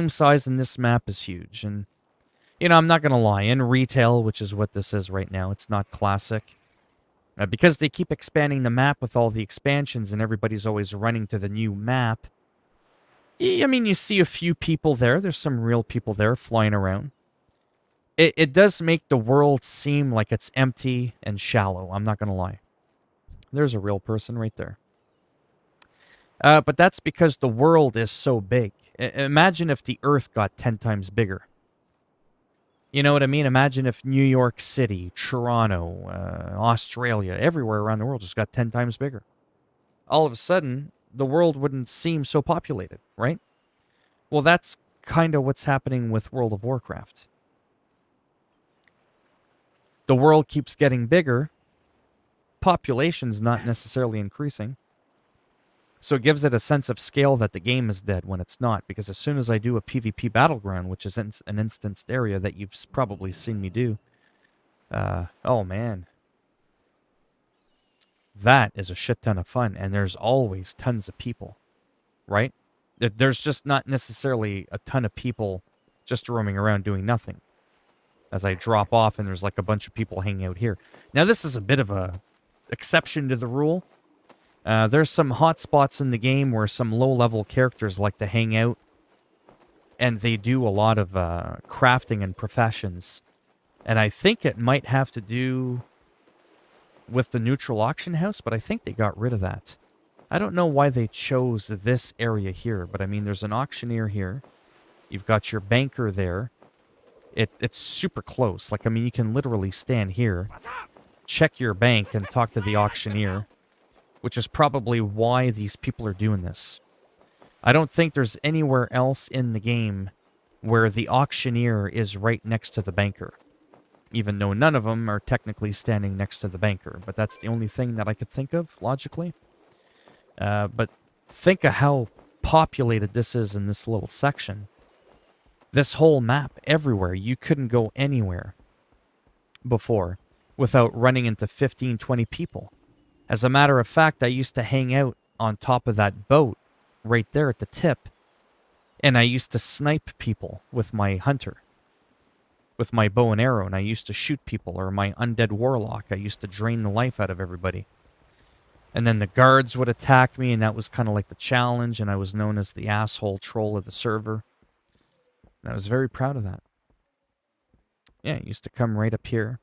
size in this map is huge, and I'm not gonna lie. In retail, which is what this is right now, it's not classic. Because they keep expanding the map with all the expansions and everybody's always running to the new map. I mean, you see a few people there. There's some real people there flying around. It does make the world seem like it's empty and shallow. I'm not going to lie. There's a real person right there. But that's because the world is so big. Imagine if the Earth got 10 times bigger. You know what I mean? Imagine if New York City, Toronto, Australia, everywhere around the world just got 10 times bigger. All of a sudden, the world wouldn't seem so populated, right? Well, that's kind of what's happening with World of Warcraft. The world keeps getting bigger, population's not necessarily increasing. So it gives it a sense of scale that the game is dead when it's not, because as soon as I do a PvP battleground, which is an instanced area that you've probably seen me do, oh man, that is a shit ton of fun, and there's always tons of people, right? There's just not necessarily a ton of people just roaming around doing nothing. As I drop off and there's like a bunch of people hanging out here. Now this is a bit of a exception to the rule. There's some hot spots in the game where some low-level characters like to hang out, and they do a lot of crafting and professions. And I think it might have to do with the neutral auction house, but I think they got rid of that. I don't know why they chose this area here, but I mean, there's an auctioneer here. You've got your banker there. It's super close. Like, I mean, you can literally stand here, check your bank, and talk to the auctioneer, which is probably why these people are doing this. I don't think there's anywhere else in the game where the auctioneer is right next to the banker, even though none of them are technically standing next to the banker. But that's the only thing that I could think of, logically. But think of how populated this is in this little section. This whole map, everywhere. You couldn't go anywhere before without running into 15, 20 people. As a matter of fact, I used to hang out on top of that boat right there at the tip, and I used to snipe people with my hunter, with my bow and arrow, and I used to shoot people, or my undead warlock. I used to drain the life out of everybody. And then the guards would attack me, and that was kind of like the challenge, and I was known as the asshole troll of the server. And I was very proud of that. Yeah, it used to come right up here.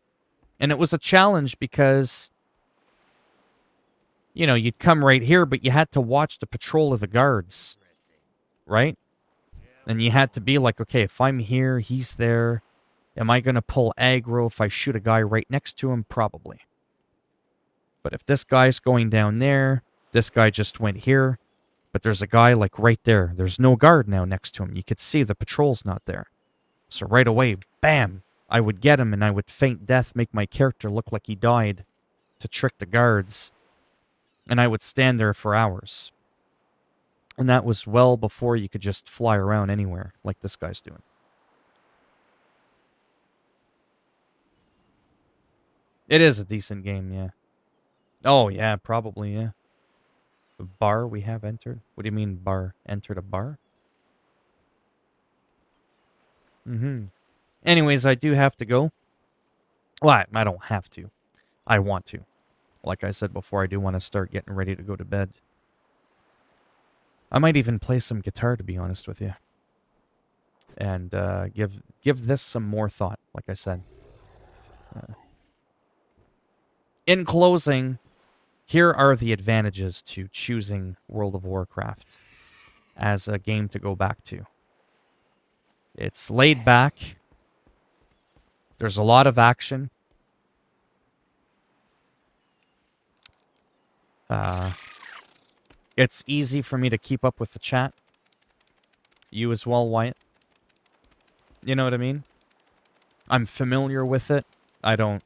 And it was a challenge because, you'd come right here, but you had to watch the patrol of the guards, right? And you had to be like, okay, if I'm here, he's there. Am I going to pull aggro if I shoot a guy right next to him? Probably. But if this guy's going down there, this guy just went here, but there's a guy like right there. There's no guard now next to him. You could see the patrol's not there. So right away, bam, I would get him and I would feint death, make my character look like he died to trick the guards. And I would stand there for hours. And that was well before you could just fly around anywhere like this guy's doing. It is a decent game, yeah. Oh, yeah, probably, yeah. The bar we have entered? What do you mean, bar? Entered a bar? Mm-hmm. Anyways, I do have to go. Well, I don't have to. I want to. Like I said before, I do want to start getting ready to go to bed. I might even play some guitar, to be honest with you. And give this some more thought, like I said. In closing, here are the advantages to choosing World of Warcraft as a game to go back to. It's laid back. There's a lot of action. It's easy for me to keep up with the chat. You as well, Wyatt. You know what I mean? I'm familiar with it. I don't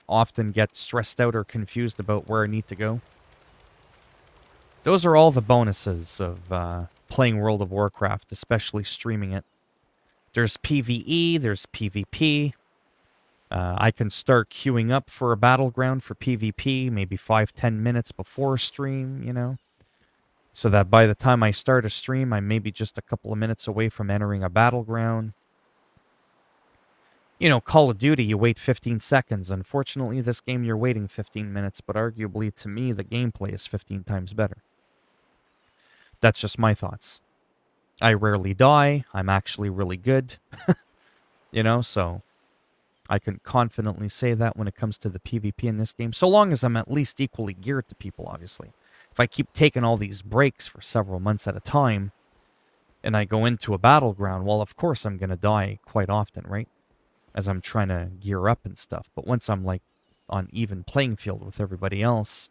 often get stressed out or confused about where I need to go. Those are all the bonuses of playing World of Warcraft, especially streaming it. There's PvE, there's PvP. I can start queuing up for a battleground for PvP, maybe 5-10 minutes before stream, you know? So that by the time I start a stream, I'm maybe just a couple of minutes away from entering a battleground. You know, Call of Duty, you wait 15 seconds. Unfortunately, this game you're waiting 15 minutes, but arguably to me, the gameplay is 15 times better. That's just my thoughts. I rarely die. I'm actually really good. You know, so I can confidently say that when it comes to the PvP in this game, so long as I'm at least equally geared to people, obviously. If I keep taking all these breaks for several months at a time, and I go into a battleground, well, of course I'm going to die quite often, right? As I'm trying to gear up and stuff. But once I'm, like, on even playing field with everybody else,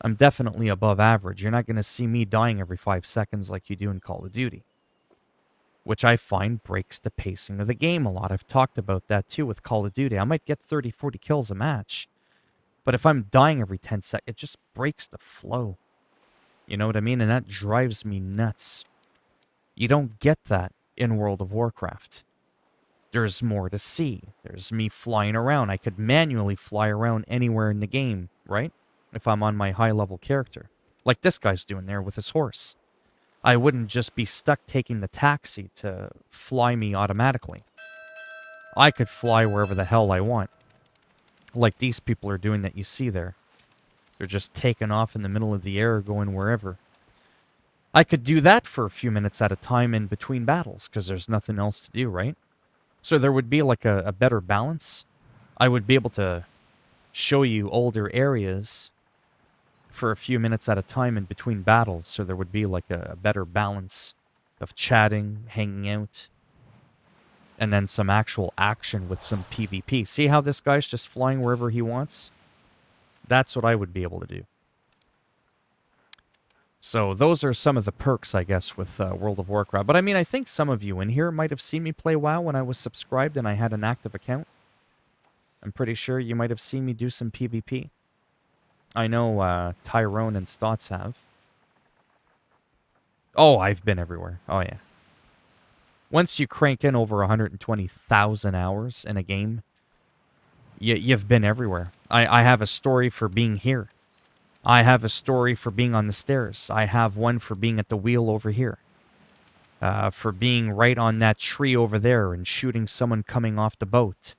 I'm definitely above average. You're not going to see me dying every 5 seconds like you do in Call of Duty, which I find breaks the pacing of the game a lot. I've talked about that too with Call of Duty. I might get 30, 40 kills a match, but if I'm dying every 10 seconds, it just breaks the flow. You know what I mean? And that drives me nuts. You don't get that in World of Warcraft. There's more to see. There's me flying around. I could manually fly around anywhere in the game, right? If I'm on my high-level character. Like this guy's doing there with his horse. I wouldn't just be stuck taking the taxi to fly me automatically. I could fly wherever the hell I want. Like these people are doing that you see there. They're just taking off in the middle of the air going wherever. I could do that for a few minutes at a time in between battles because there's nothing else to do, right? So there would be like a better balance. I would be able to show you older areas for a few minutes at a time in between battles. So there would be like a better balance of chatting, hanging out, and then some actual action with some PvP. See how this guy's just flying wherever he wants? That's what I would be able to do. So those are some of the perks, I guess, with World of Warcraft. But I mean, I think some of you in here might have seen me play WoW when I was subscribed and I had an active account. I'm pretty sure you might have seen me do some PvP. I know Tyrone and Stotts have. Oh, I've been everywhere. Oh, yeah. Once you crank in over 120,000 hours in a game, you've been everywhere. I have a story for being here. I have a story for being on the stairs. I have one for being at the wheel over here. For being right on that tree over there and shooting someone coming off the boat.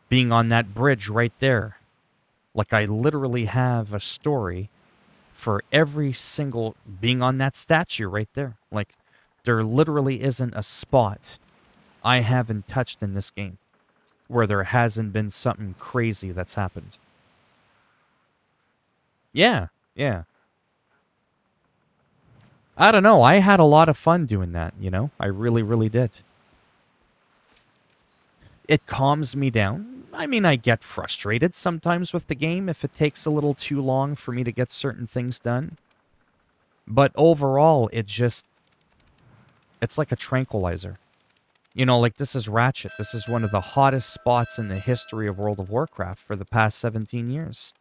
Being on that bridge right there. Like, I literally have a story for every single... being on that statue right there. Like, there literally isn't a spot I haven't touched in this game where there hasn't been something crazy that's happened. Yeah, yeah. I don't know. I had a lot of fun doing that, you know? I really, really did. It calms me down. I mean, I get frustrated sometimes with the game if it takes a little too long for me to get certain things done. But overall, it's like a tranquilizer. You know, like this is Ratchet. This is one of the hottest spots in the history of World of Warcraft for the past 17 years.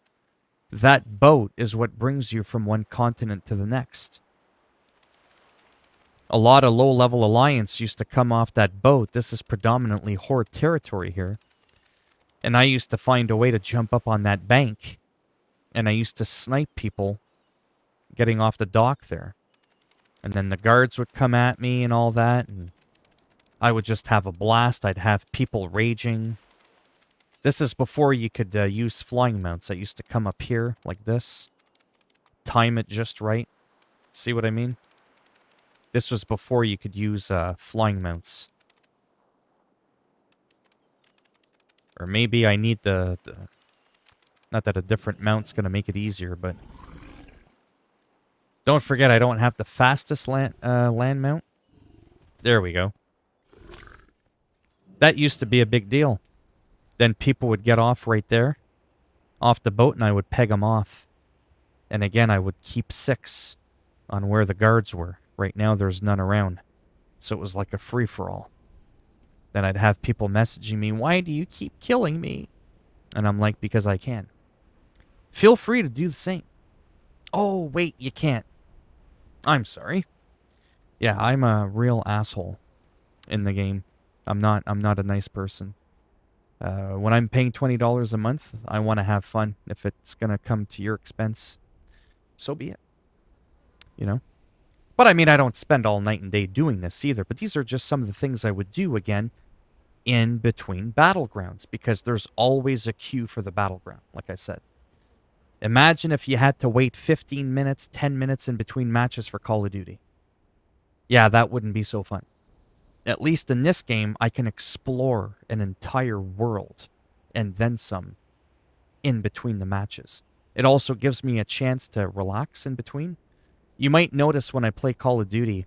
That boat is what brings you from one continent to the next. A lot of low-level Alliance used to come off that boat. This is predominantly Horde territory here. And I used to find a way to jump up on that bank, and I used to snipe people getting off the dock there. And then the guards would come at me and all that, and I would just have a blast. I'd have people raging. This is before you could use flying mounts. I used to come up here like this, time it just right. See what I mean? This was before you could use flying mounts. Or maybe I need the not that a different mount's going to make it easier, but don't forget I don't have the fastest land mount. There we go. That used to be a big deal. Then people would get off right there, off the boat, and I would peg them off. And again, I would keep 6 on where the guards were. Right now, there's none around. So it was like a free-for-all. Then I'd have people messaging me, "Why do you keep killing me?" And I'm like, because I can. Feel free to do the same. Oh, wait, you can't. I'm sorry. Yeah, I'm a real asshole in the game. I'm not a nice person. When I'm paying $20 a month, I want to have fun. If it's going to come to your expense, so be it. You know? But I mean, I don't spend all night and day doing this either. But these are just some of the things I would do, again, in between battlegrounds. Because there's always a queue for the battleground, like I said. Imagine if you had to wait 15 minutes, 10 minutes in between matches for Call of Duty. Yeah, that wouldn't be so fun. At least in this game, I can explore an entire world and then some in between the matches. It also gives me a chance to relax in between. You might notice when I play Call of Duty,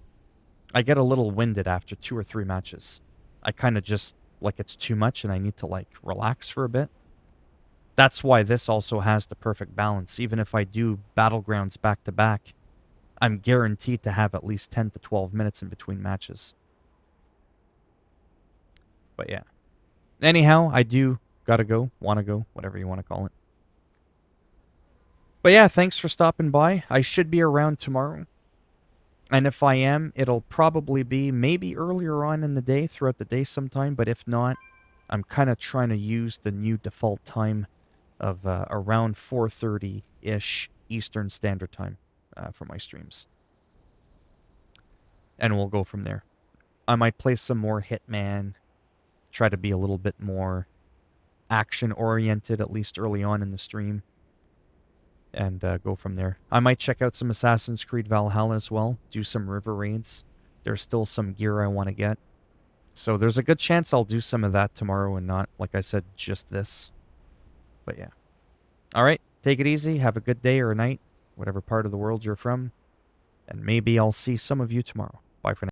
I get a little winded after 2 or 3 matches. I kind of just, like, it's too much and I need to, like, relax for a bit. That's why this also has the perfect balance. Even if I do Battlegrounds back to back, I'm guaranteed to have at least 10 to 12 minutes in between matches. But yeah. Anyhow, I do gotta go, wanna go, whatever you want to call it. But yeah, thanks for stopping by. I should be around tomorrow. And if I am, it'll probably be maybe earlier on in the day, throughout the day sometime. But if not, I'm kind of trying to use the new default time of around 4:30-ish Eastern Standard Time for my streams. And we'll go from there. I might play some more Hitman, try to be a little bit more action-oriented, at least early on in the stream, and go from there. I might check out some Assassin's Creed Valhalla as well, do some river raids. There's still some gear I want to get. So there's a good chance I'll do some of that tomorrow and not, like I said, just this. But yeah. All right, take it easy. Have a good day or night, whatever part of the world you're from. And maybe I'll see some of you tomorrow. Bye for now.